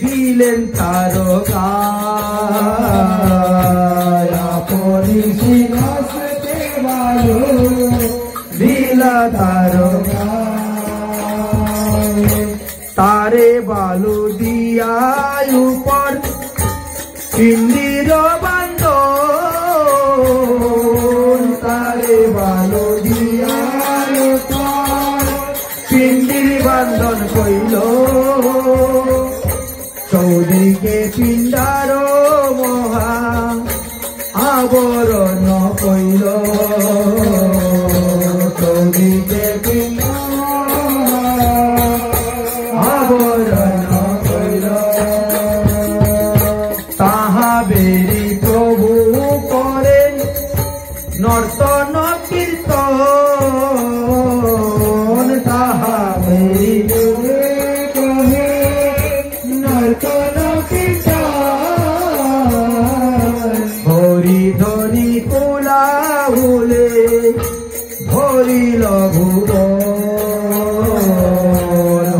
দিলেন তার গায়, আপনি সিংহাসনে বালু দিলা তার গায়। তারে বালু দিয়া উপর পিণ্ডির বান্ধন, তারে বালু দিয়া উপর পিণ্ডির বান্ধন কইল, চৌদিকে পিণ্ডার মহা আবরণ কইল, চৌদিকে আবরণ কইল। তাহা বেরি প্রভু করেন নর্তন কীর্তন, তাহা বেরি কহে নর্তন কীর্তন। হরি ধরি কোলা ভুলে ভরিল ভুবন,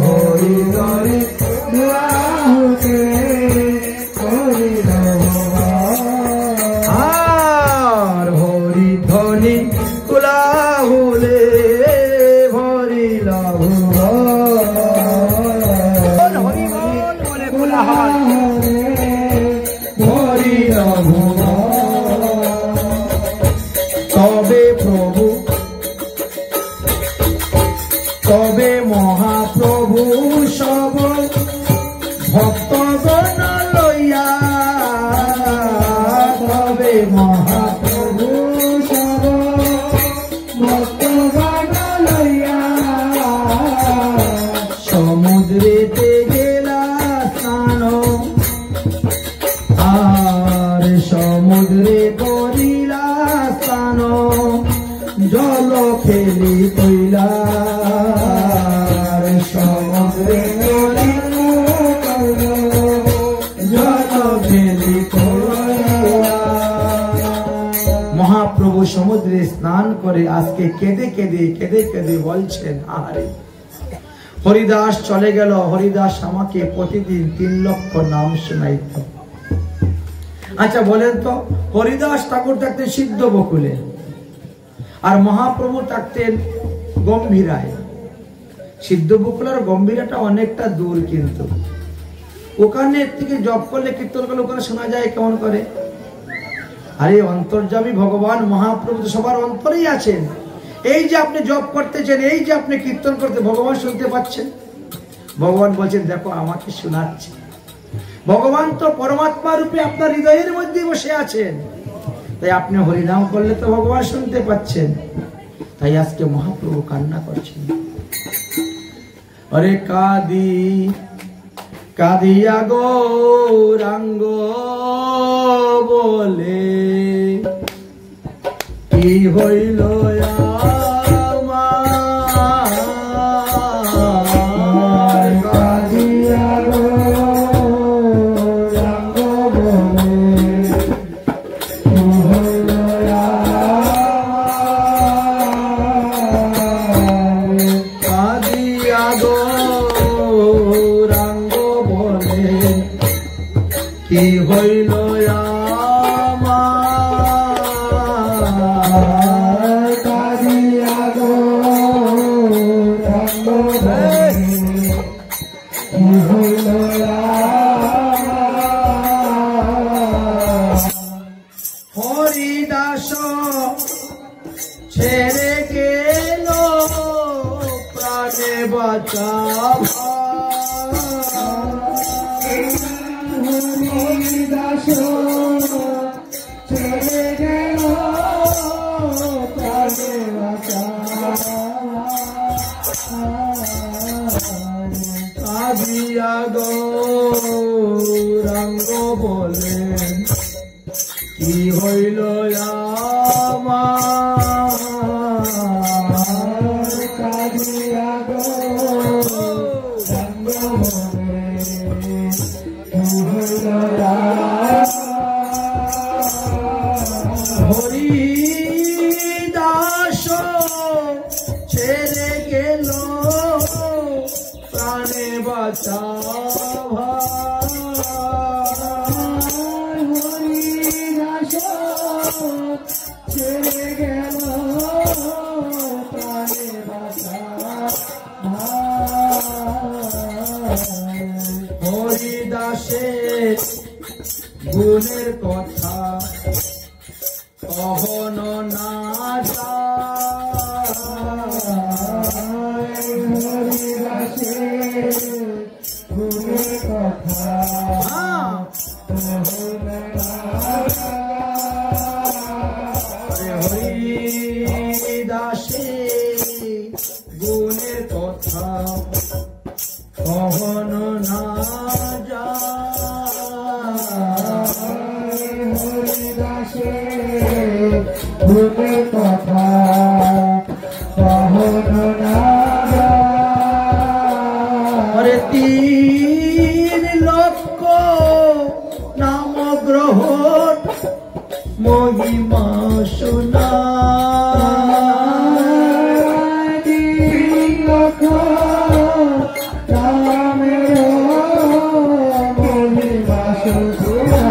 হরি ধরি কোলা ভুলে ভরিল ভুবন। আর হরি ধ্বনি কোলা ভুলে ভরিল ভুবন, হরি বল বলে কোলাহল ভরিল ভুবন। তবে প্রভু তবে মহাপ্রভু সব ভক্তগণ লইয়া, তবে মহাপ্রভু সব ভক্তগণ লইয়া সমুদ্রেতে গেলা স্নান, আর সমুদ্রে করিলা স্নান, জল ফেলি কইলা, সমুদ্রে জল ফেলি কইলা। মহাপ্রভু সমুদ্রে স্নান করে আজকে কেঁদে কেঁদে কেঁদে কেঁদে বলছেন, আরে হরিদাস চলে গেল, হরিদাস আমাকে প্রতিদিন 3 লক্ষ নাম শোনাইত। আচ্ছা বলেন তো, হরিদাস ঠাকুর থাকতেন সিদ্ধ বকুলে, আর মহাপ্রভু থাকতেন গম্ভীরায়। সিদ্ধ বকুল আর গম্ভীরাটা অনেকটা দূর, কিন্তু ওখানে থেকে জপ করলে কীর্তন করলে ওখানে শোনা যায় কেমন করে। আরে অন্তর্যামী ভগবান মহাপ্রভু তো সবার অন্তরেই আছেন। এই যে আপনি জপ করতেছেন, এই যে আপনি কীর্তন করতে, ভগবান শুনতে পাচ্ছেন। ভগবান বলছেন দেখো আমাকে শোনাচ্ছে। ভগবান তো পরমাত্মা রূপে আপনার হৃদয়ের মধ্যে বসে আছেন, তাই আপনি হরিনাম করলে তো ভগবান শুনতে পাচ্ছেন। তাই আজকে মহাপ্রভু কান্না করছেন, আরে কাঁদি কাঁদিয়া গৌরাঙ্গ বলে কি হইল আমার, কাঁদিয়া গৌরাঙ্গ বলে কি হইল আমার, কাঁদিয়া গৌরাঙ্গ বলে কি হইল আমার, কাঁদিয়া গৌরাঙ্গ বলে কি হইল আমার। হরিদাস ছেড়ে গেল প্রাণে বাঁচা, হরিদাস ছেড়ে গেল প্রাণে বাঁচা, কাঁদিয়া গৌরাঙ্গ বলে কি হইল আমার, কাঁদিয়া গৌরাঙ্গ বলে কি হইল আমার। হরিদাস ছেড়ে গেল প্রাণে বাঁচা, ছেড়ে গেল প্রাণে বাঁচা হরিদাসের গুণের কথা কখনো না যায়। হরিদাসের গুণের কথা হরিদাসের গুণের কথা কখনো না যায়। হরিদাসের গুণের কথা কখনো না যায়। 3 লক্ষ নাম গ্রহণ মহিমা শোনা। 3 লক্ষ নামের মহিমা শোনা।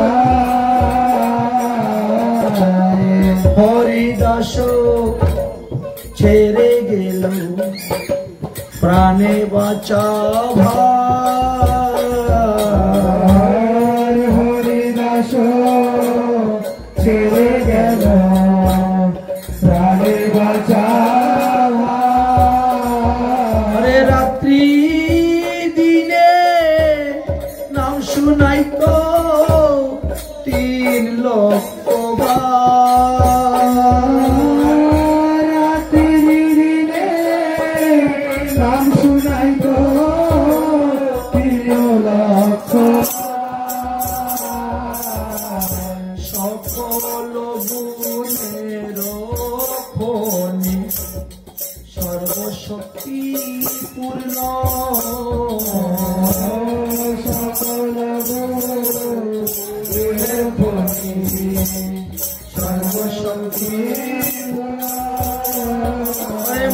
হরিদাস ছেড়ে গেল প্রাণে বাঁচা ভাই। হরিদাস ছেড়ে গেল প্রাণে বাঁচা ভাই। রাত্রি দিনে নাম শুনাই তো 3 লক্ষ রাত্রি দিনে নাম শুনাই তো 3 লক্ষ। সকল গুণের খনি সর্বশক্তি পূর্ণ। সকল গুণের খনি সর্বশক্তি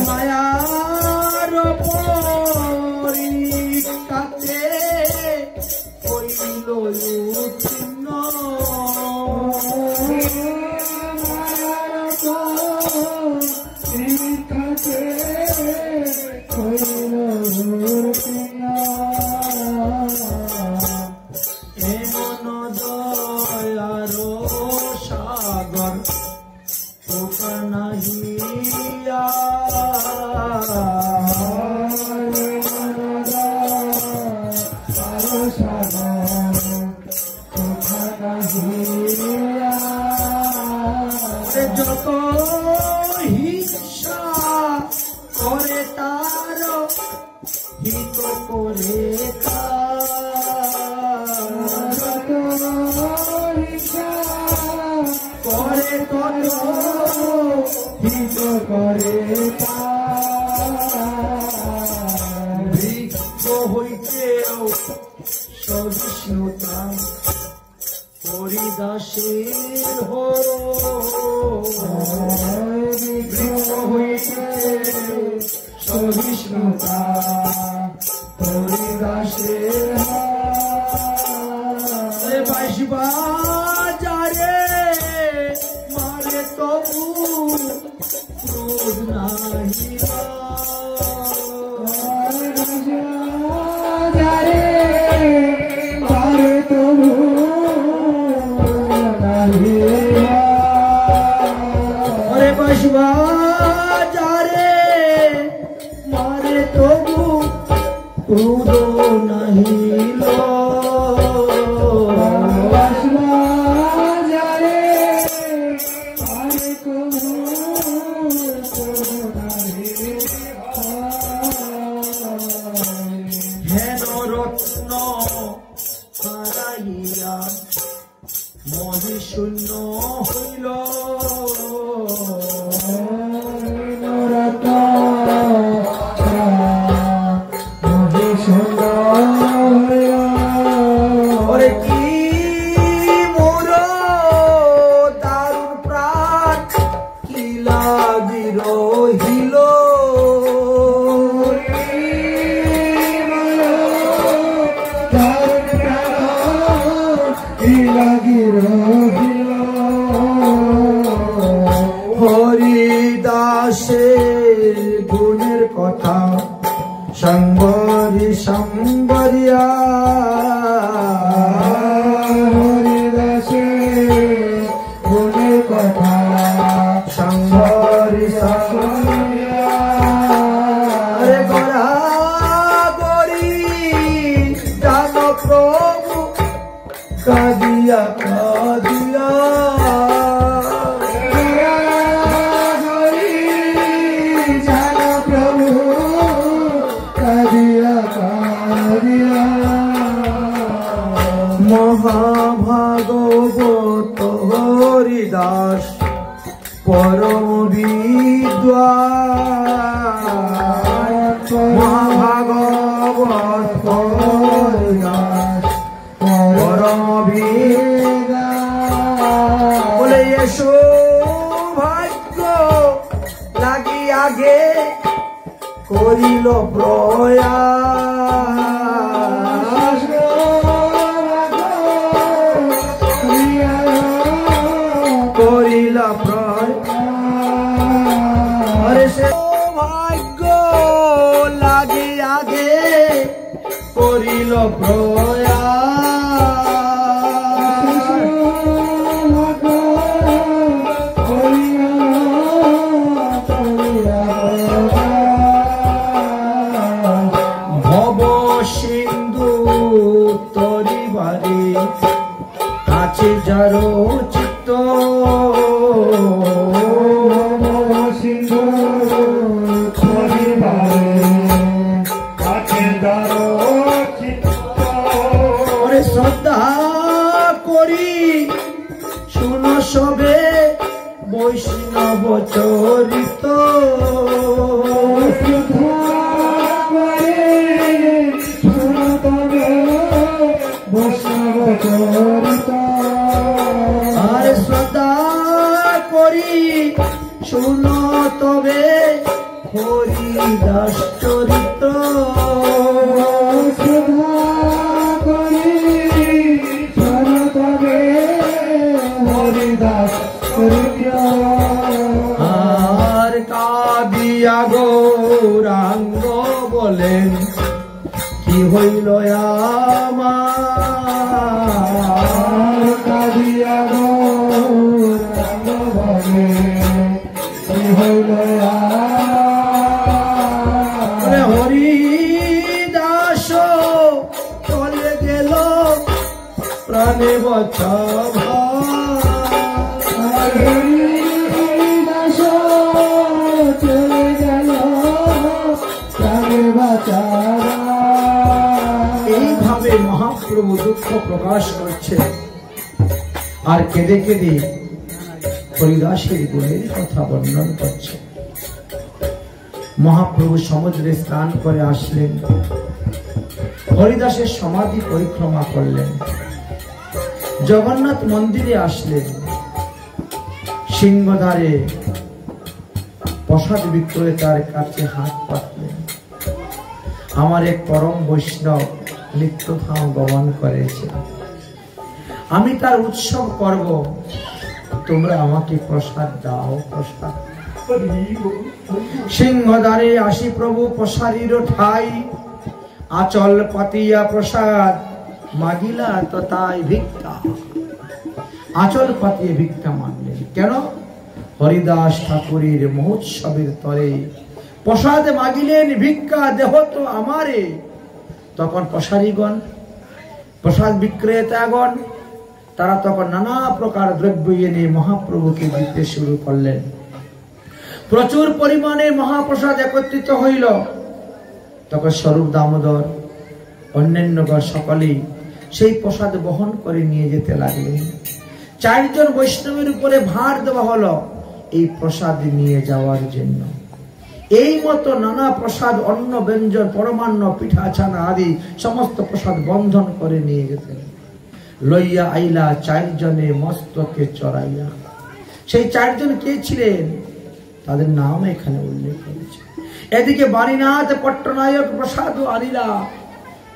মায়ার পরিকাতে হইল উত্তীর্ণ। এমন দয়ার সাগর কোথা নাহিয়া। যত হিংসা করে তার হিত করে করে তত হিত করে বৃক্ষ হইতেও সহিষ্ণুতা হরিদাসের বৃক্ষ হইতে সহিষ্ণুতা হরিদাসের বাজারে মারে তবু ক্রোধ নাহিবা। বাজারে মারে তবু ক্রোধ নাহিল। হেন রত্ন হারাইয়া মহিশূন্য হইল। ওরে কি মোর দারুণ প্রাণ কি লাগি রহিল। হরি সম্বরিয়া হরিদাসে গুণের কথা সংহরি সম্বরিয়া রে গোরা গরি জান প্রভু কাদিয়া কাদিয়া মহাভাগবত হরিদাস পরম বিদ্বান মহাভাগবত হরিদাস পরম বিদ্বান বলে এসো ভাগ্য লাগি আগে করিল প্রয়াস করিল প্রয়াস সে ভাগ্য লাগি আগে করিল প্রয়াস ভব সিন্ধু তরিবারে আছে যার চিত্ত সিন্ধু তরিবারে আছে যার চিত্ত ওরে শ্রদ্ধা করি শুনো সবে বৈষ্ণব চরিত আর শ্রদ্ধা করি শুনো তবে হরিদাস চরিত হরিদাস আর কাদিয়া গৌরাঙ্গ বলেন কি হইল আমার কাদিয়া গৌরাঙ্গ বলেন কি হইল হরিদাস চলে গেল প্রাণে বচা হরিদাস চলে গেল প্রাণে বাঁচা এইভাবে মহাপ্রভু দুঃখ প্রকাশ করছে আর কেঁদে কেঁদে হরিদাসের গুণের কথা বর্ণন করছে। মহাপ্রভু সমুদ্রে স্নান করে আসলেন, হরিদাসের সমাধি পরিক্রমা করলেন, জগন্নাথ মন্দিরে আসলেন, সিংহদ্বারে প্রসাদ বিক্রেতার কাছে হাত পাতলেন। আমার এক পরম বৈষ্ণব নিত্যধাম গমন করেছে, আমি তার উৎসব করব, তোমরা আমাকে প্রসাদ দাও। প্রসাদ সিংহদ্বারে আসি প্রভু প্রসাদীর ঠাই, আচল পাতিয়া প্রসাদ মাগিলা তো তাই ভিক্ষা। আচল পাতিয়ে ভিক্ষা মাগলেন কেন? হরিদাস ঠাকুরের মহোৎসবের তরে প্রসাদ মাগিলেন ভিক্ষা, দেহ তো আমারে। তখন প্রসাদীগণ, প্রসাদ বিক্রেতাগণ, তারা তখন নানা প্রকার দ্রব্য এনে মহাপ্রভুকে দিতে শুরু করলেন। প্রচুর পরিমাণে মহাপ্রসাদ একত্রিত হইল। তখন স্বরূপ দামোদর অন্যান্যগণ সকলেই সেই প্রসাদ বহন করে নিয়ে যেতে লাগলেন। 4 জন বৈষ্ণবের উপরে ভার দেওয়া হলো এই প্রসাদ নিয়ে যাওয়ার জন্য। এই মতো নানা প্রসাদ, অন্ন ব্যঞ্জন, পরমান্ন, পিঠা ছানা আদি সমস্ত প্রসাদ বন্ধন করে নিয়ে যেতেন। লইয়া আইলা 4 জনে মস্তকে চড়াইয়া। সেই 4 জন কে ছিলেন তাদের নাম এখানে উল্লেখ করেছে। এদিকে বাণীনাথ পট্টনায়ক প্রসাদ আনিলা,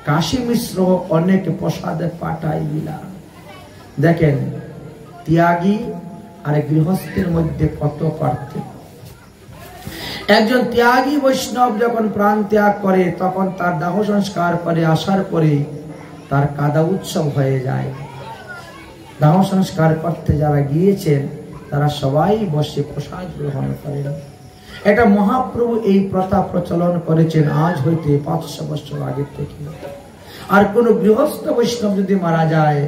কাশী মিশ্র অনেক প্রসাদ পাঠাইলা। দেখেন ত্যাগী আর গৃহস্থের মধ্যে কত পার্থক্য। একজন ত্যাগী বৈষ্ণব যখন প্রাণ ত্যাগ করে তখন তার দাহ সংস্কার করে আসার পরে তার কাদা উৎসব হয়ে যায়। দাহ সংস্কার করতে যারা গিয়েছেন তারা সবাই বসে প্রসাদ গ্রহণ করেন। এটা মহাপ্রভু এই প্রথা প্রচলন করেছেন আজ হইতে 500 বছর আগে থেকে। আর কোন গৃহস্থ বৈষ্ণব যদি মারা যায়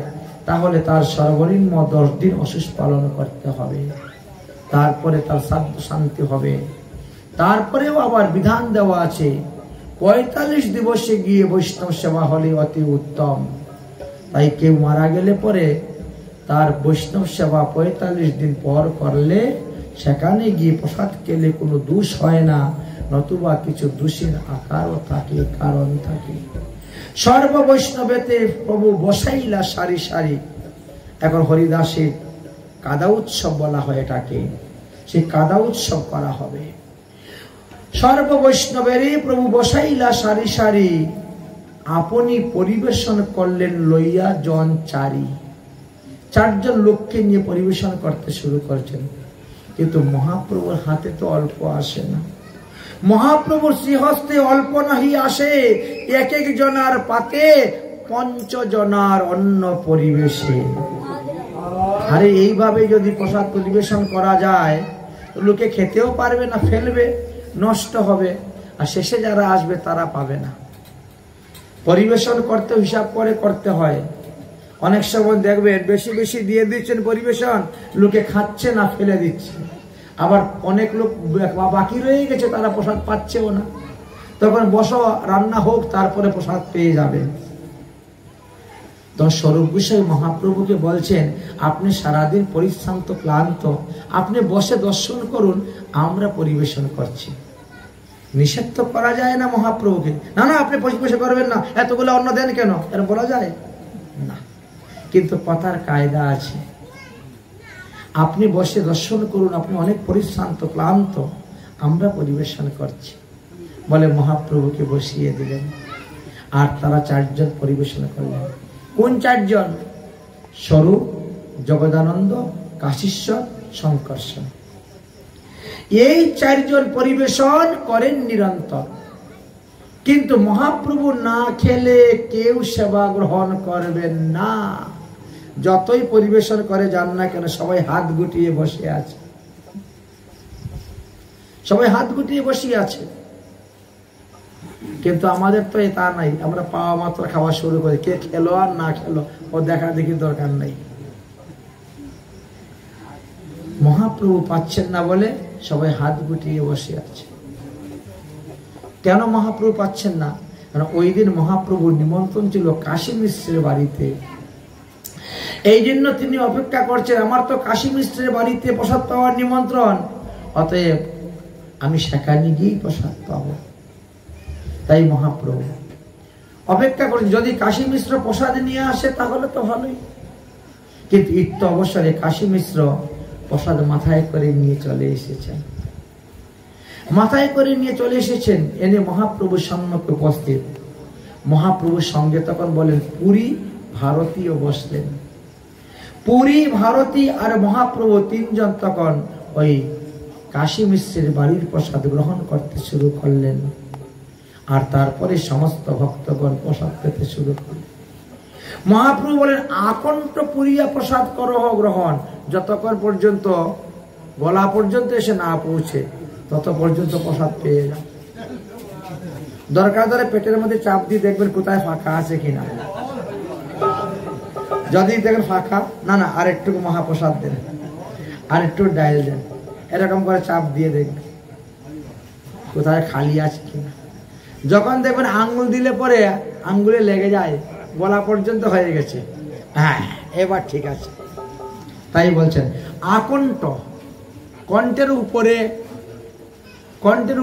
তাহলে তার সর্বনিম্ন 10 দিন অসুষ পালন করতে হবে, তারপরে তার শ্রাদ্ধ শান্তি হবে। তারপরেও আবার বিধান দেওয়া আছে 45 দিবসে গিয়ে বৈষ্ণব সেবা হলে অতি উত্তম। তাই কেউ মারা গেলে পরে তার বৈষ্ণব সেবা 45 দিন পর করলে সেখানে গিয়ে প্রসাদ খেলে কোনো দোষ হয় না, নতুবা কিছু দোষের আকারও থাকে, কারণ থাকে। সর্ব বৈষ্ণবেতে প্রভু বসাইলা সারি সারি। এখন হরিদাসের কাদা উৎসব বলা হয় এটাকে, সেই কাদা উৎসব করা হবে। সর্ব বৈষ্ণবেরই প্রভু বসাইলা সারি সারি, আপনি পরিবেশন করলেন লইয়া জন চারি। 4 জন লোককে নিয়ে পরিবেশন করতে শুরু করছেন। কিন্তু মহাপ্রভুর হাতে তো অল্প আসে না, মহাপ্রভুর শ্রীহস্তে অল্প নাহি আসে। এক এক জনার পাতে 5 জনার অন্ন পরিবেশে। আরে এইভাবে যদি প্রসাদ পরিবেশন করা যায় লোকে খেতেও পারবে না, ফেলবে, নষ্ট হবে, আর শেষে যারা আসবে তারা পাবে না। পরিবেশন করতে হিসাব করে করতে হয়। অনেক সময় দেখবেন বেশি বেশি দিয়ে দিচ্ছেন পরিবেশন, লোকে খাচ্ছে না, ফেলে দিচ্ছে। আবার অনেক লোক বাকি রয়ে গেছে, তারা প্রসাদ পাচ্ছেও না। তখন বসো, রান্না হোক, তারপরে প্রসাদ পেয়ে যাবেন। তো স্বরূপ গোস্বামী মহাপ্রভুকে বলছেন, আপনি সারাদিন পরিশ্রান্ত ক্লান্ত, আপনি বসে দর্শন করুন, আমরা পরিবেশন করছি। নিষেধ তো করা যায় না মহাপ্রভুকে, না না আপনি পরিবেশন করবেন না, এতগুলো অন্ন দেন কেন, এর বলা যায় না। কিন্তু কথার কায়দা আছে, আপনি বসে দর্শন করুন, আপনি অনেক পরিশ্রান্ত ক্লান্ত, আমরা পরিবেশন করছি বলে মহাপ্রভুকে বসিয়ে দিলেন। আর তারা 4 জন পরিবেশন করলেন। কোন 4 জন? স্বরূপ, জগদানন্দ, কাশীশ্বর, শঙ্কর্ষণ। এই 4 জন পরিবেশন করেন নিরন্তর। কিন্তু মহাপ্রভু না খেলে কেউ সেবা গ্রহণ করবেন না। যতই পরিবেশন করে যান না কেন, সবাই হাত গুটিয়ে বসে আছে, সবাই হাত গুটিয়ে বসে আছে। কিন্তু আমাদের তো তা নাই, আমরা পাওয়া মাত্র খাওয়া শুরু করি, কে খেলো আর না খেলো ও দেখা দেখি দরকার নাই। মহাপ্রভু পাচ্ছেন না বলে সবাই হাত গুটিয়ে বসে আছে। কেন মহাপ্রভু পাচ্ছেন না? কারণ ওই দিন মহাপ্রভুর নিমন্ত্রণ ছিল কাশী মিশ্রের বাড়িতে। এই জন্য তিনি অপেক্ষা করছেন, আমার তো কাশী মিশ্রের বাড়িতে প্রসাদ পাওয়ার নিমন্ত্রণ, অতএব আমি সেখানে গিয়েই প্রসাদ পাবো। তাই মহাপ্রভু অপেক্ষা করেন, যদি কাশী মিশ্র প্রসাদ নিয়ে আসে তাহলে তো ভালোই। কিন্তু ইত্য অবসরে কাশী মিশ্র প্রসাদ মাথায় করে নিয়ে চলে এসেছেন। মাথায় করে নিয়ে চলে এসেছেন, এনে মহাপ্রভুর সম্মুখে উপস্থিত। মহাপ্রভুর সঙ্গে তখন বলেন পুরী, ভারতীয় বসলেন। পুরী, ভারতী আর মহাপ্রভু 3 জন তখন ওই কাশী মিশ্রের বাড়ির প্রসাদ গ্রহণ করতে শুরু করলেন। আর তারপরে সমস্ত ভক্তগণ প্রসাদ পেতে শুরু করলেন। মহাপ্রভু বলেন, আকণ্ঠ পুরিয়া প্রসাদ করহ গ্রহণ। যতক্ষণ পর্যন্ত গলা পর্যন্ত এসে না পৌঁছে তত পর্যন্ত প্রসাদ পেয়ে যান। দরকার ধরে পেটের মধ্যে চাপ দিয়ে দেখবেন কোথায় ফাঁকা আছে কিনা। যদি দেখেন ফাঁকা, না না আর একটু মহাপ্রসাদ দেন, আর একটু ডাইল দেন, এরকম করে চাপ দিয়ে দেখবেন কোথায় খালি আছে কিনা। যখন দেখবেন আঙ্গুল দিলে পরে আঙ্গুলে লেগে যায়, গলা পর্যন্ত হয়ে গেছে, হ্যাঁ এবার ঠিক আছে। তাই বলছেন আকণ্ঠ, কণ্ঠের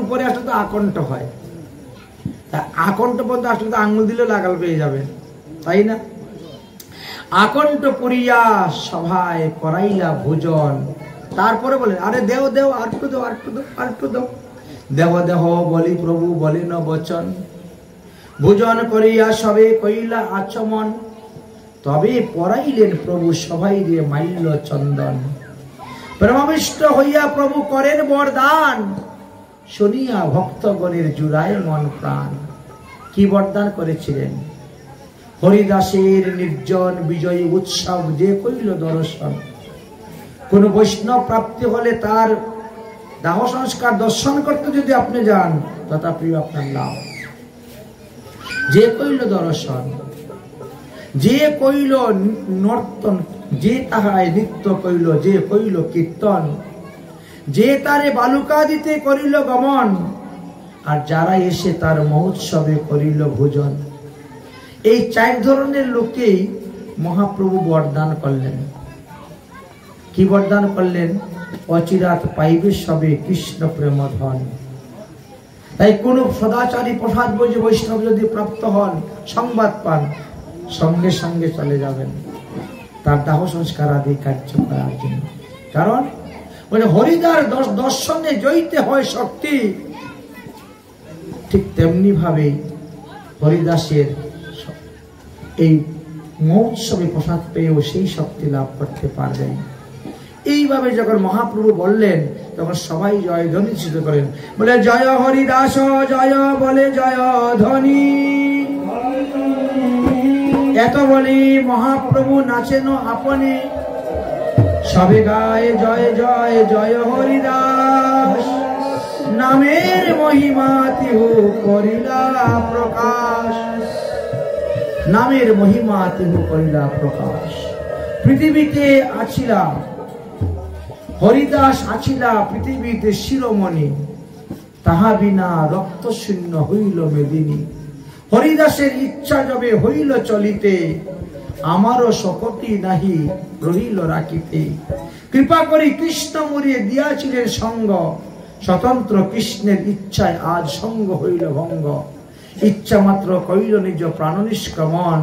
উপরে আসলে তো আকণ্ঠ হয়, তা আকণ্ঠ পর্যন্ত আসলে তো আঙ্গুল দিলেও লাগাল পেয়ে যাবে, তাই না? আকণ্ঠ পুরিয়া সভায় করাইলা ভোজন। তারপরে বলেন, আরে দেও দেও, আরেকটু দেও, আরেকটু দেও, আরেকটু দেও। দেহ দেহ বলি প্রভু বলিন বচন, ভোজন করিয়া সবে কইলা আচমন। তবে পরাইলেন প্রভু সবাই রে মাল্য চন্দন। প্রেমাবিষ্ট হইয়া প্রভু করেন বরদান, শুনিয়া ভক্তগণের জুড়ায় মন প্রাণ। কি বরদান করেছিলেন? হরিদাসের নির্জন বিজয়ী উৎসব যে কইল দর্শন। কোন বৈষ্ণব প্রাপ্তি হলে তার দাহ সংস্কার দর্শন করতে যদি আপনি যান, তথাপি আপনার লাভ। যে কইল দর্শন, যে কইল নর্তন, যে তাহায় নৃত্য কইল, যে কইল কীর্তন, যে তারে বালুকা দিতে করিল গমন, আর যারা এসে তার মহোৎসবে করিল ভোজন। এই 4 ধরনের লোকেই মহাপ্রভু বরদান করলেন। কি বরদান করলেন? অচিরাত পাইবে সবে কৃষ্ণ প্রেম ধন। তাই কোন সদাচারী প্রসাদ বৈজ বৈষ্ণব যদি প্রাপ্ত হন, সংবাদ পান, সঙ্গে সঙ্গে চলে যাবেন তার দাহ সংস্কার আদি কার্য করার জন্য। কারণ হরিদার দর্শনে জয়িতে হয় শক্তি, ঠিক তেমনি ভাবে হরিদাসের এই মহোৎসবে প্রসাদ পেয়েও সেই শক্তি লাভ করতে পারবেন। এইভাবে যখন মহাপ্রভু বললেন, তখন সবাই জয় ধ্বনি চিত করেন, বলে জয় হরিদাস জয়, বলে জয় ধ্বনি। এত বলি মহাপ্রভু নাচেন আপনি, সবে গায়ে জয় জয় জয় হরিদাস। নামের মহিমা তিহু করিলা প্রকাশ, নামের মহিমা তিহু করিলা প্রকাশ। পৃথিবীতে আছিলা হরিদাস, আছিলা পৃথিবীতে শিরোমণি, তাহা বিনা রক্ত শূন্য হইল মেদিনী। হরিদাসের ইচ্ছা যবে হইল চলিতে, আমারও শপথি নাহি রহিল রাখিতে। কৃপা করি কৃষ্ণ মরিয়ে দিয়াছিলেন সঙ্গ, স্বতন্ত্র কৃষ্ণের ইচ্ছায় আজ সঙ্গ হইল ভঙ্গ। ইচ্ছা মাত্র কইল নিজ প্রাণ নিষ্ক্রমণ,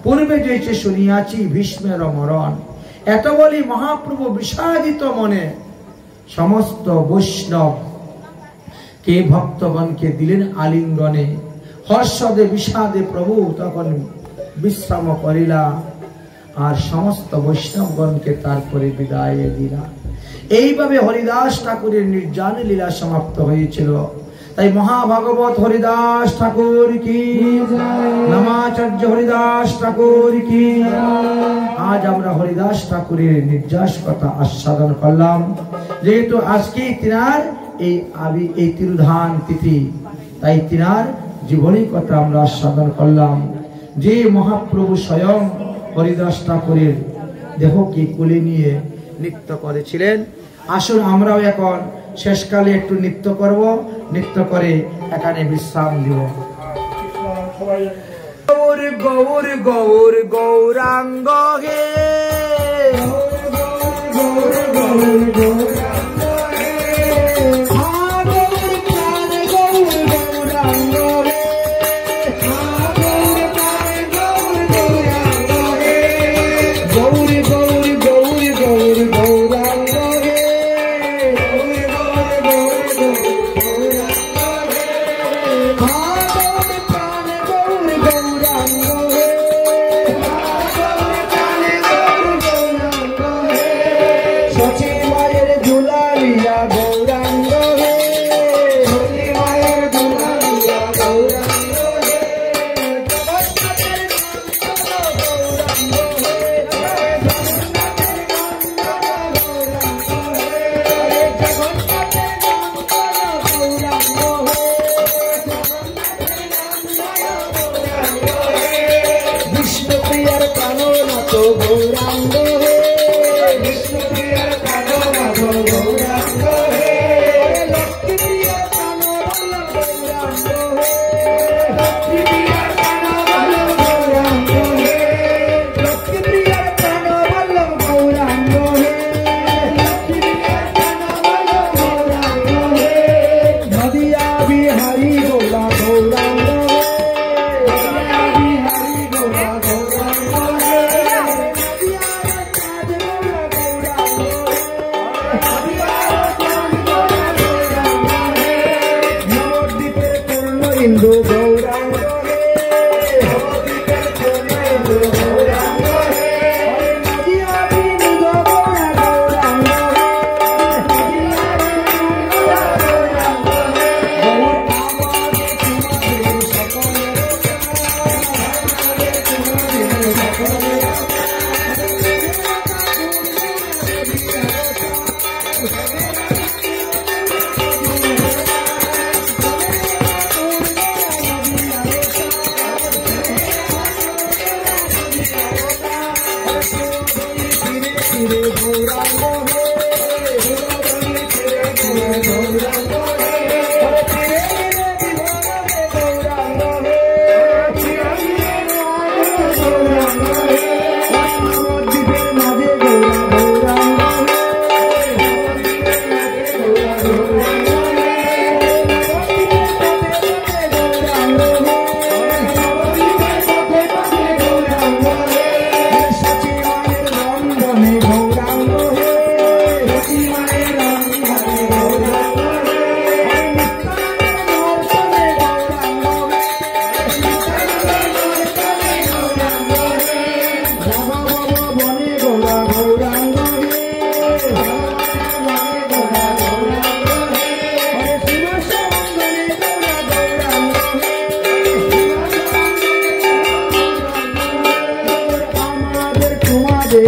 পূর্বে যেছে শুনিয়াছি ভীষ্মের মরণ। এত বলি মহাপ্রভু বিষাদিত মনে, সমস্ত বৈষ্ণব কে ভক্তগণকে দিলেন আলিঙ্গনে। হর্ষদে বিষাদে প্রভু তখন বিশ্রাম করিলা, আর সমস্ত বৈষ্ণবগণকে তারপরে বিদায় দিলা। এইভাবে হরিদাস ঠাকুরের নির্জন লীলা সমাপ্ত হয়েছিল। তাই মহাভাগবত হরিদাস ঠাকুর কি, নামাচার্য হরিদাস ঠাকুর কি। আজ আমরা হরিদাস ঠাকুরের নির্যাস কথা আস্বাদন করলাম। যেহেতু আজকে তিনার এই তিরুধান তিথি, তাই তিনার জীবনী কথা আমরা আস্বাদন করলাম। যে মহাপ্রভু স্বয়ং হরিদাস ঠাকুরের দেহকে কোলে নিয়ে নৃত্য করেছিলেন। আসুন আমরাও এখন শেষকালে একটু নৃত্য করব, নৃত্য করে এখানে বিশ্রাম দিব। গৌর গৌর গৌর গৌরাঙ্গ হে, গৌর গৌর গৌর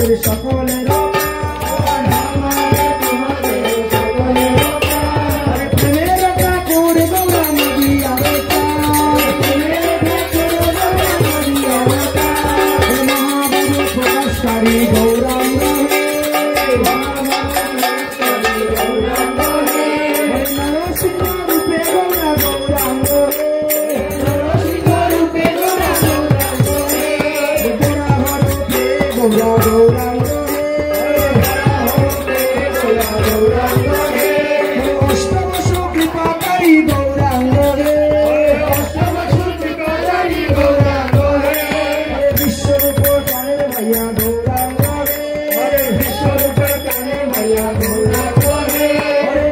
তোমাদের সকলের প্রেমের ঠাকুর গৌরা নদী মহাবাবু প্রকাশকারী গৌরাঙ্গ নরসিংহ রূপে গৌরা গৌরাঙ্গ গৌরা গৌরাঙ্গ অষ্টবশ কৃপাকারী গৌরাঙ্গ বিশ্বরূপ কানের ভাইয়া গৌরাঙ্গ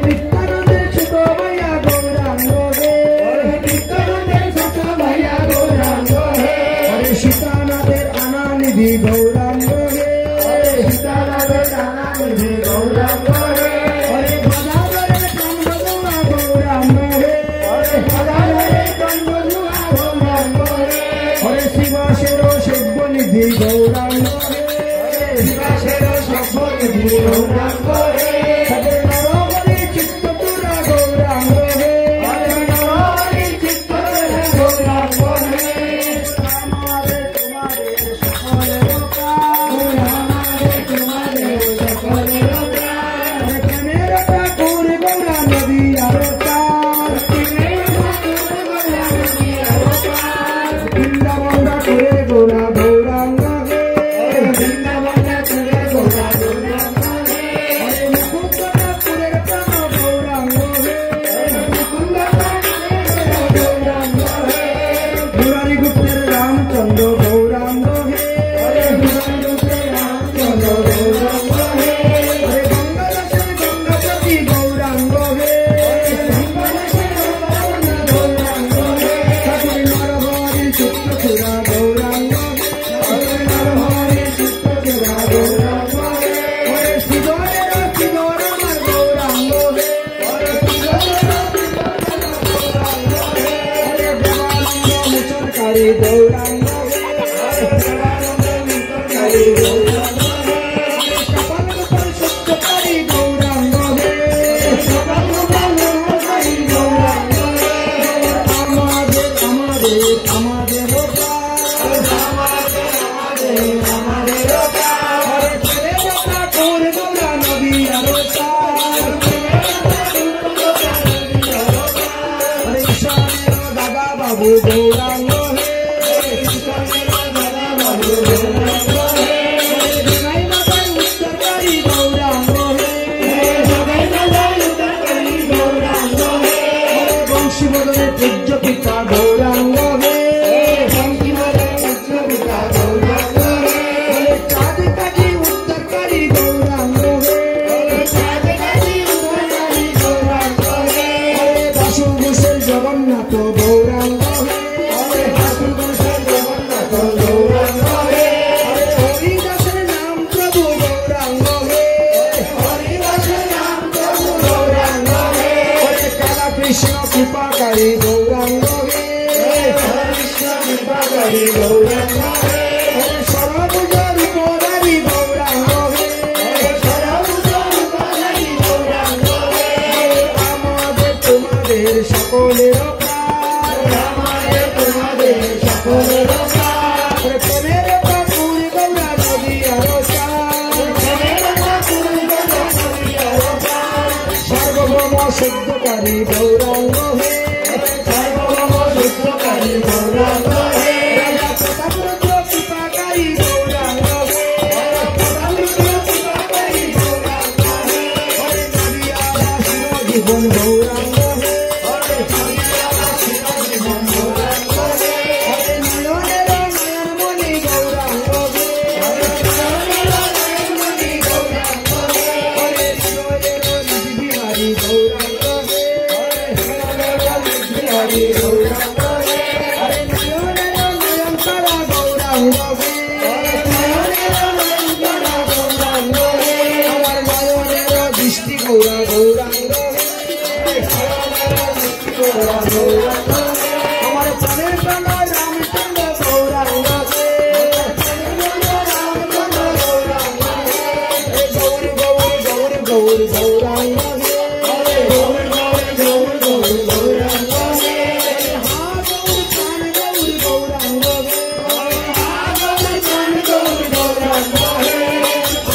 নিত্যানন্দের ছোট ভাইয়া গৌরাঙ্গ সীতানাথের আনানিধি গৌরাঙ্গ শিবাসের সভ্যনিধি গৌরাঙ্গ চিত্তপুরা গৌরাঙ্গ রামচন্দ্র গৌরাঙ্গ গঙ্গাপতি গৌরাঙ্গ চিত্তপুরা গৌরাঙ্গ গৌরাঙ্গ সত্যকারী গৌরাঙ্গ আমাদের গৌরা নদী দাদা বাবু গৌরাঙ্গ পূজ্য পিতা গৌরাঙ্গ চাঁদ কাজী উদ্ধারকারী গৌরাঙ্গ বাসুভূষণ জগন্নাথ গৌরাঙ্গ হরিদাসের নাম প্রভু গৌরাঙ্গ কৃষ্ণ কৃপাকারী গৌরাঙ্গ সর্বভুজ রূপধারী গৌরাঙ্গ আমাদের তোমাদের সকলের প্রেমের ঠাকুর গৌরা নদী সর্বভৌম শুদ্ধকারী গৌরাঙ্গ কৃপাকারী গৌরাঙ্গ জীবন গৌরাঙ্গ নয়নমণি গৌরাঙ্গ বিহারী গৌরাঙ্গ নয়নতারা গৌরাঙ্গ আমার নয়নের দৃষ্টি গৌরা গৌরাঙ্গ আমার প্রাণের প্রাণ রামচন্দ্র গৌরাঙ্গ গৌরাঙ্গ হে গৌর গৌর গৌর গৌর গৌরাঙ্গ হে হা গৌর প্রাণ গৌর গৌরাঙ্গ হে হা গৌর প্রাণ গৌর গৌরাঙ্গ হে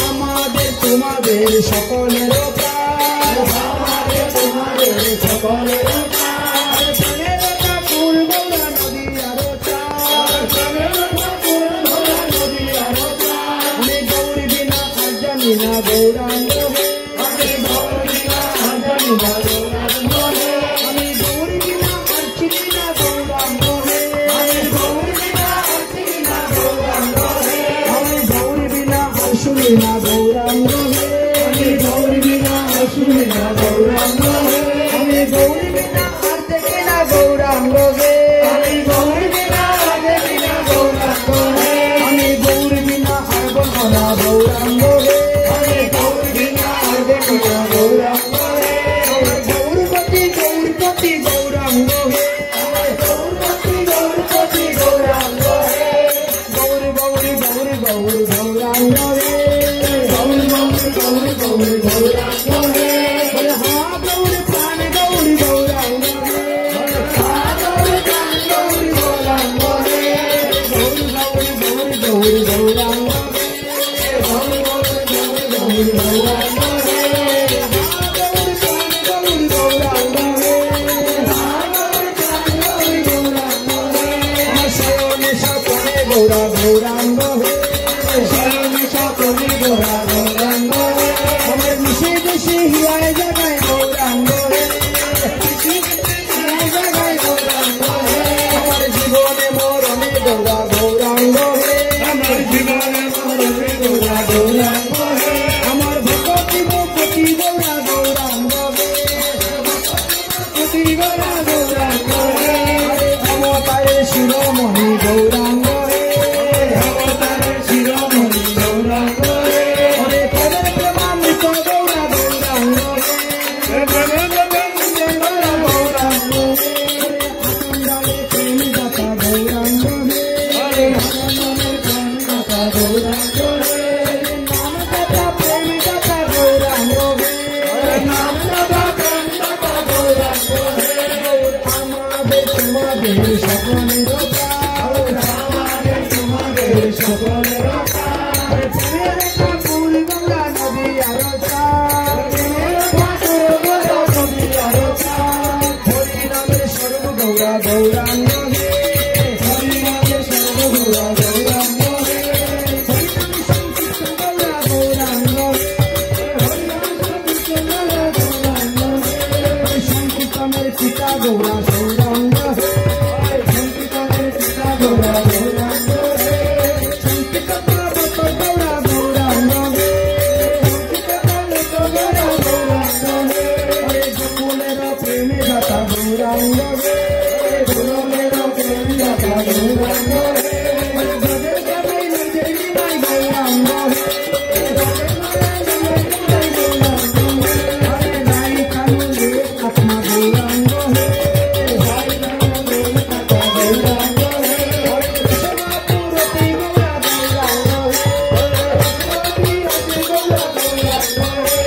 আমাদের তোমাদের সকলের প্রাণ আমাদের তোমাদের সকলের প্রাণ প্রাণের ঠাকুর গৌরা নদী আরো চার প্রাণের ঠাকুর গৌরা নদী আরো চার আমি গৌর বিনা আর জানি না গৌরাঙ্গ হে আমি গৌর বিনা আর জানি না গৌরাঙ্গ হে আমি গৌর বিনা আর চিনি না গৌরাঙ্গ হে আমি গৌর বিনা আর চিনি না গৌরাঙ্গ হে আমি গৌর বিনা আর শুনি না গৌরাঙ্গ হে আমি গৌর বিনা আর শুনি না গৌরাঙ্গ হে আমি গৌর বিনা আর দেখি না গৌরাঙ্গ হে আমি গৌর বিনা আর দেখি না গৌরাঙ্গ হে আমি গৌর বিনা আর বলবো না গৌরাঙ্গ হে আমি গৌর বিনা আর দেখি না গৌরাঙ্গ হে গৌরপতি গৌরপতি গৌরাঙ্গ হে গৌরপতি গৌরপতি গৌরাঙ্গ হে গৌর গৌর গৌর গৌর গৌরাঙ্গ হে গৌর গৌর গৌর গৌর গৌরাঙ্গ হে হা গৌর প্রাণ গৌর গৌরাঙ্গ হে হা গৌর প্রাণ গৌর গৌরাঙ্গ হে গৌর গৌর গৌর গৌর গৌরাঙ্গ হে গৌর গৌর গৌর গৌর গৌরাঙ্গ হে হা গৌর প্রাণ গৌর গৌরাঙ্গ হে হা গৌর প্রাণ গৌর গৌরাঙ্গ হে শয়নে সকলে গৌরা গৌরাঙ্গ হে শয়নে সকলে গৌরা গৌরাঙ্গ হে আমার মিশে দেশে হিয়ায় জাগায় গৌরাঙ্গ হে হিয়ায় জাগায় গৌরাঙ্গ হে আমার জীবনে মরণে গৌরা গৌরাঙ্গ হে আমার জীবনে মরণে গৌরা গৌরাঙ্গ হে আমার ভক্তি ভক্তি গৌরা গৌরাঙ্গ হে ভক্তি গৌরা গৌরাঙ্গ হে অবতারে শিরোমণি গৌরাঙ্গ হে অবতারে শিরোমণি গৌরাঙ্গ হে ওরে পদের প্রেমামৃত গৌরা গৌরাঙ্গ হে পদের প্রেমামৃত গৌরা গৌরাঙ্গ হে আনন্দে প্রেম দাতা গৌরাঙ্গ হে আনন্দে প্রেম দাতা গৌরাঙ্গ হে নাম দাতা প্রেম দাতা গৌরাঙ্গ হে নাম দাতা প্রেম দাতা গৌরাঙ্গ হে আমাদের তোমাদের সকলের প্রাণ আমাদের তোমাদের সকলের প্রাণ প্রেমের ঠাকুর গৌরা নদী আরো চার প্রেমের ঠাকুর গৌরা নদী আরো চার হরিনামের সর্ব গৌরা গৌরাঙ্গ হে হরিনামের সর্ব গৌরা গৌরাঙ্গ হে হরিনাম সংকীর্তন গৌরা গৌরাঙ্গ হে হরিনাম সংকীর্তন গৌরা গৌরাঙ্গ হে সংকীর্তনের পিতা গৌরা গৌরাঙ্গ হে সংকীর্তনের পিতা গৌরা গৌরাঙ্গ হে সংকীর্তনের বত গৌরা গৌরাঙ্গ হে সংকীর্তনের গৌরা গৌরাঙ্গ হে গোকুলের প্রেমে দাতা গৌরাঙ্গ হে গোকুলের প্রেমে দাতা গৌরাঙ্গ হে ব্রজের গানে নিজের বিনাই গৌরাঙ্গ হে ব্রজের গানে নিজের বিনাই গৌরাঙ্গ হে হরে নাই কানু রে আত্মা গৌরাঙ্গ হে হরে কানু রে আত্মা গৌরাঙ্গ হে হরে কৃষ্ণ পুরতি গৌরা গৌরাঙ্গ হে হরে কৃষ্ণ পুরতি গৌরা গৌরাঙ্গ হে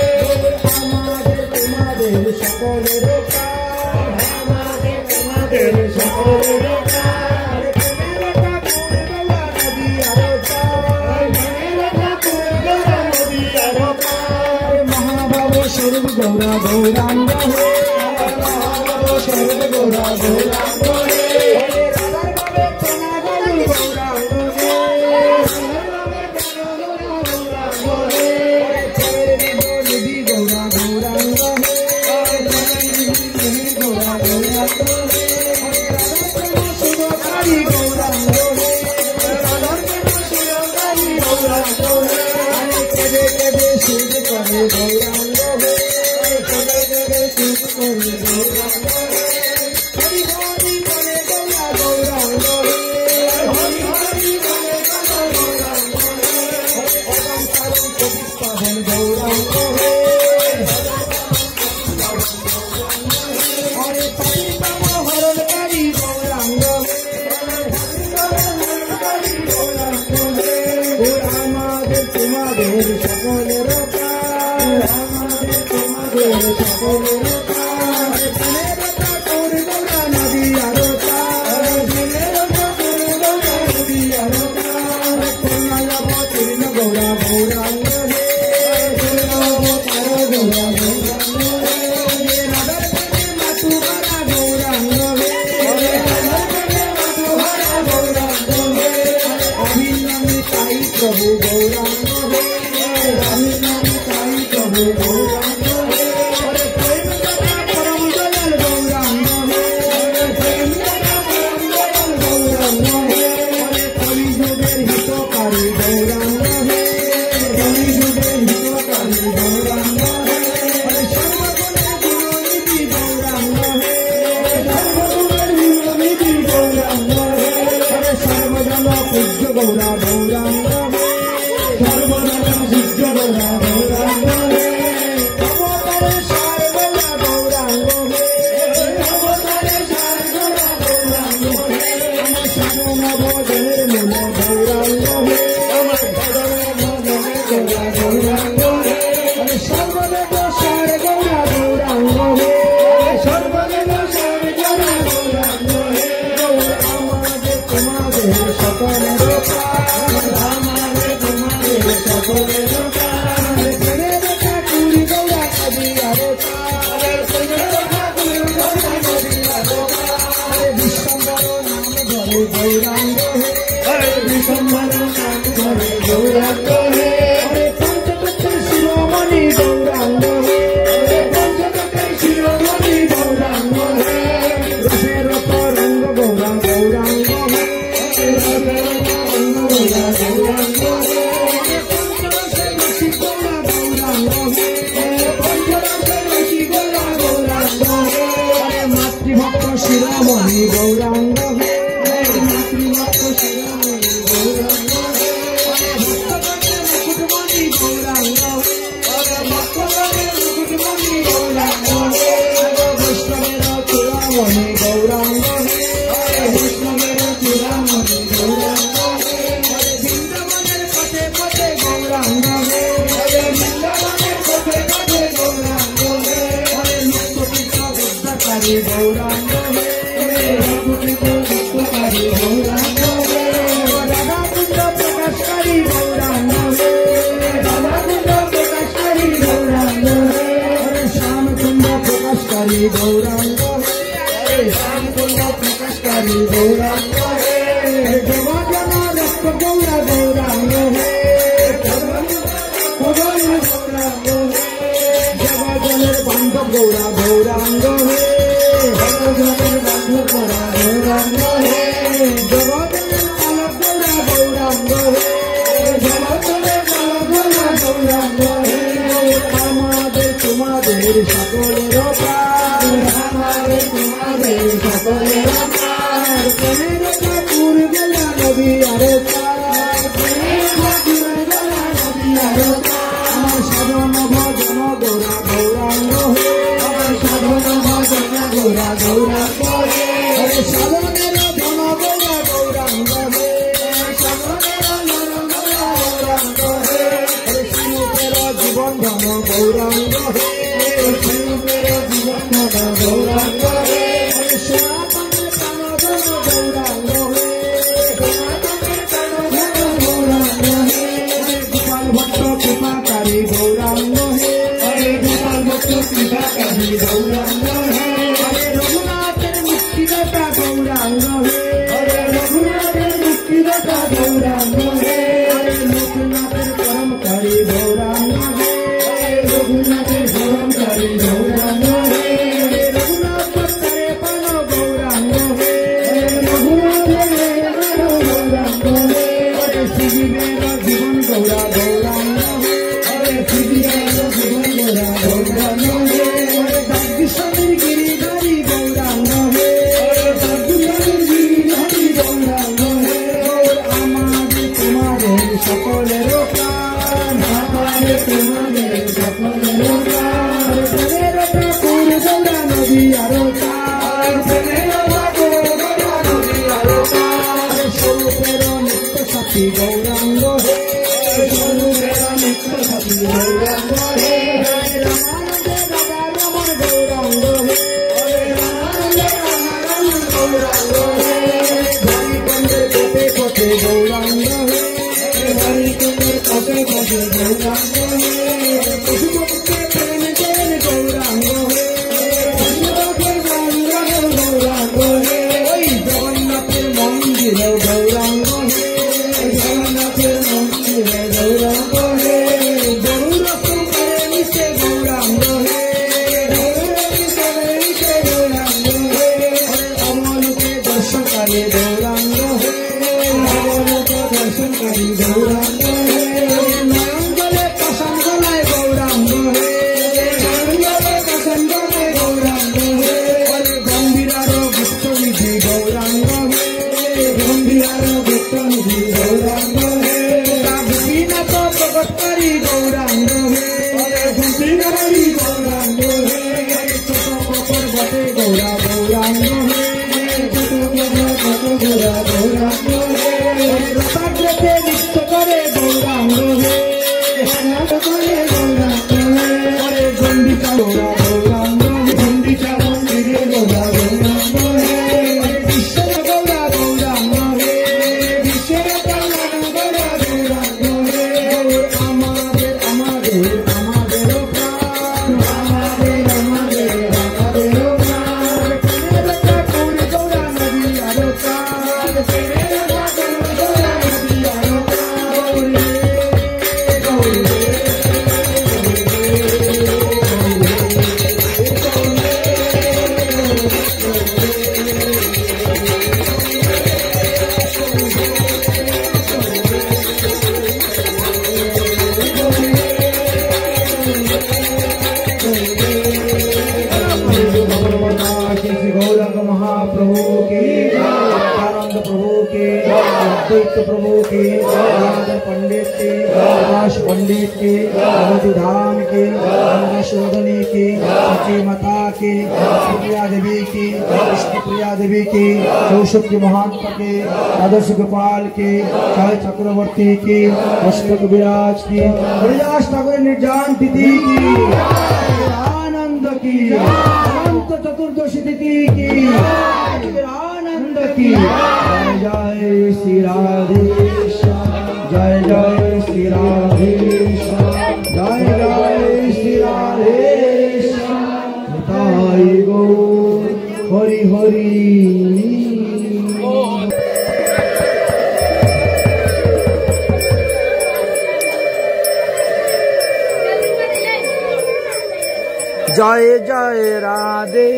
আমাদের তোমাদের সকলের প্রাণ আমাদের তোমাদের সকলের প্রাণ প্রেমের ঠাকুর গৌরা নদী আরো চার প্রেমের ঠাকুর গৌরা নদী আরো চার মহাভাব স্বরূপ গৌরা গৌরাঙ্গ হে মহাভাব স্বরূপ গৌরা গৌরাঙ্গ হে রাধার ভাবে চেনা গৌর গৌরাঙ্গ হে রাধার ভাবে চেনা গৌরাঙ্গ হে প্রেমের নিধি গৌরা গৌরাঙ্গ হে প্রেমের গৌরা গৌরাঙ্গ হে রাধার প্রেম সুরকারী গৌরাঙ্গ হে রাধার প্রেম সুরকারী গৌরাঙ্গ হে কেঁদে কেঁদে সুর করে গৌরাঙ্গ হে কেঁদে কেঁদে সুর করে গৌরাঙ্গ হে হরি হরি বলে গৌরা গৌরাঙ্গ হে হরি হরি বলে গৌরাঙ্গ হে অগম কারণ কবিতাহন গৌরাঙ্গ হে হরে পতিতম হরণকারী গৌরাঙ্গ হে গৌরাঙ্গ হে আমাদের তোমাদের সকলের প্রাণ আমাদের সমাজের সকলের প্রাণ প্রেমের ঠাকুর গৌরা নদী আরো প্রাণ প্রেমের ঠাকুর গৌরা নদী আরো প্রাণ কন্যাবতীর্ণ গৌরা গৌরাঙ্গ হে কন্যাবতার গৌরা গৌরাঙ্গ হে রাধার প্রেমে মাতুহারা গৌরাঙ্গ হে রাধার প্রেমে মাতুহারা গৌরাঙ্গ হে অভিনন্দী তাই প্রভু গৌরাঙ্গ হে অভিনন্দী তাই প্রভু গৌরাঙ্গ হে প্রেম দাতা পরম দয়াল গৌরাঙ্গ হে প্রেম দাতা পরম দয়াল গৌরাঙ্গ হে কলিযুগের হিতকারী গৌরাঙ্গ হে কলিযুগের হিতকারী গৌরাঙ্গ হে সর্বগুণের গুণনিধি গৌরাঙ্গ হে সর্বগুণের গুণনিধি গৌরাঙ্গ হে সর্বজন পূজ্য গৌরা গৌরাঙ্গ হে সর্বজন পূজ্য গৌরা গৌরাঙ্গ হে অবতারে সার গৌরা গৌরাঙ্গ হে অবতারে সার গৌরা গৌরাঙ্গ হে আমার সাধন ভজনের মূল গৌরাঙ্গ হে আমার সাধন ভজনের গৌরা গৌরাঙ্গ হে সর্বদেব সার গৌরা গৌরাঙ্গ হে সর্বদেব সার গৌরা গৌরাঙ্গ হে আমাদের তোমাদের সকলের প্রাণ আমাদের তোমাদের সকলের প্রাণ প্রেমের ঠাকুর গৌরা নদী আরো প্রাণ প্রেমের ঠাকুর গৌরা নদী আরো প্রাণ বিশ্বম্বর নাম ধরে গৌরাঙ্গ হে বিশ্বম্বর নাম ধরে গৌরাঙ্গ হে পঞ্চতত্ত্বের শিরোমণি গৌরাঙ্গ হে পঞ্চতত্ত্বের শিরোমণি গৌরাঙ্গ হে রসের তরঙ্গ গৌরা গৌরাঙ্গ হে রসের তরঙ্গ গৌরা গৌরাঙ্গ হে পঞ্চরসের রসিক গৌরা গৌরাঙ্গ হে পঞ্চরসের রসিক গৌরা গৌরাঙ্গ হে মাতৃভক্ত শিরোমণি গৌরাঙ্গ হে মাতৃভক্ত শিরোমণি গৌরাঙ্গ হে ভক্তগণের মুকুটমণি গৌরাঙ্গ হে ভক্তগণের মুকুটমণি গৌরাঙ্গ হে বৈষ্ণবের চূড়ামণি গৌরাঙ্গ হে বৈষ্ণবের চূড়ামণি গৌরাঙ্গ হে বৃন্দাবনের পথে পথে গৌরাঙ্গ হে বৃন্দাবনের পথে পথে গৌরাঙ্গ হে মুক্তপিত উদ্ধারকারী গৌরাঙ্গ হে মুক্তপিত মুক্তকারী গৌরাঙ্গ হে রাধাকুণ্ড প্রকাশকারী গৌরাঙ্গ হে রাধাকুণ্ড প্রকাশকারী গৌরাঙ্গ হে শ্যামকুণ্ড প্রকাশকারী গৌরাঙ্গ হে শ্যামকুণ্ড প্রকাশকারী গৌরাঙ্গ হে দেবজন রক্ত গৌরা গৌরাঙ্গ হে গৌরাঙ্গ হে দেবজনের বান্ধব গৌরা গৌরাঙ্গ হে দেবজনের বান্ধব গৌরা গৌরাঙ্গ হে দেবজনের পালক গৌরা গৌরাঙ্গ হে দেবজনের পালক গৌরা গৌরাঙ্গ হে আমাদের তোমাদের সকলের প্রাণ আমাদের তোমাদের সকলের প্রাণ প্রেমের ঠাকুর গৌরা নদী আরো প্রাণ প্রেমের ঠাকুর গৌরা নদী আরো প্রাণ আমার সাধন ভজন গৌরা গৌরাঙ্গ হে আমার সাধন ভজন গৌরা গৌরাঙ্গ হে সাধনের ধন গৌরা গৌরাঙ্গ হে সাধনের ধন গৌরা গৌরাঙ্গ হে শিল্পের জীবন ধন গৌরাঙ্গ হে শিল্পের জীবন ধন গৌরাঙ্গ হে সনাতনের প্রাণ ধন গৌরাঙ্গ হে সনাতনের প্রাণ ধন গৌরাঙ্গ হে গোপাল ভট্ট কৃপাকারী গৌরাঙ্গ হে গোপাল ভট্ট কৃপাকারী গৌরাঙ্গ হে রঘুনাথের মুক্তিদাতা গৌরাঙ্গ হে রঘুনাথের মুক্তিদাতা গৌরাঙ্গ হে লোকনাথের পরমকারী গৌরাঙ্গ হে রঘুনাথের পরমকারী গৌরাঙ্গ হে রঘুনাথ ভক্তরে পান গৌরাঙ্গ হে রঘুনাথের গৌরাঙ্গ হে শ্রীজীবের জীবন গৌরা গৌরাঙ্গ হে শ্রীজীবের জীবন গৌরা গৌরাঙ্গ হে বাগীস্বামীর গিরিধারী গৌরাঙ্গ হে বাগীস্বামীর গিরিধারী গৌরাঙ্গ হে আমাদের তোমাদের সকলের প্রাণ আমাদের তোমাদের সকলের প্রাণ প্রেমের ঠাকুর গৌরা নদী আরো প্রাণ প্রেমের ঠাকুর গৌরা নদী আরো প্রাণ স্বরূপের নিত্য সাথী গৌরাঙ্গ হে স্বরূপের নিত্য সাথী গৌরাঙ্গ হে রামানন্দ अद्वैत प्रभु की, राधा पंडित की, प्रकाश पंडित की, अवधि धाम की, शोधनी की, सची माता की, प्रिया देवी की, विष्णु प्रिया देवी की, कौशक महात्मा की, आदर्श गोपाल की, चाय चक्रवर्ती की, अष्टक विराज की, हरिदास ठाकुर निर्जान तिथि की, आनंद की, अनंत चतुर्दशी तिथि की, आनंद की। जय जय श्री राधेश्याम, जय जय श्री राधेश्याम, जय जय श्री राधेश्याम, निताई गौर हरि हरि। जय जय राधे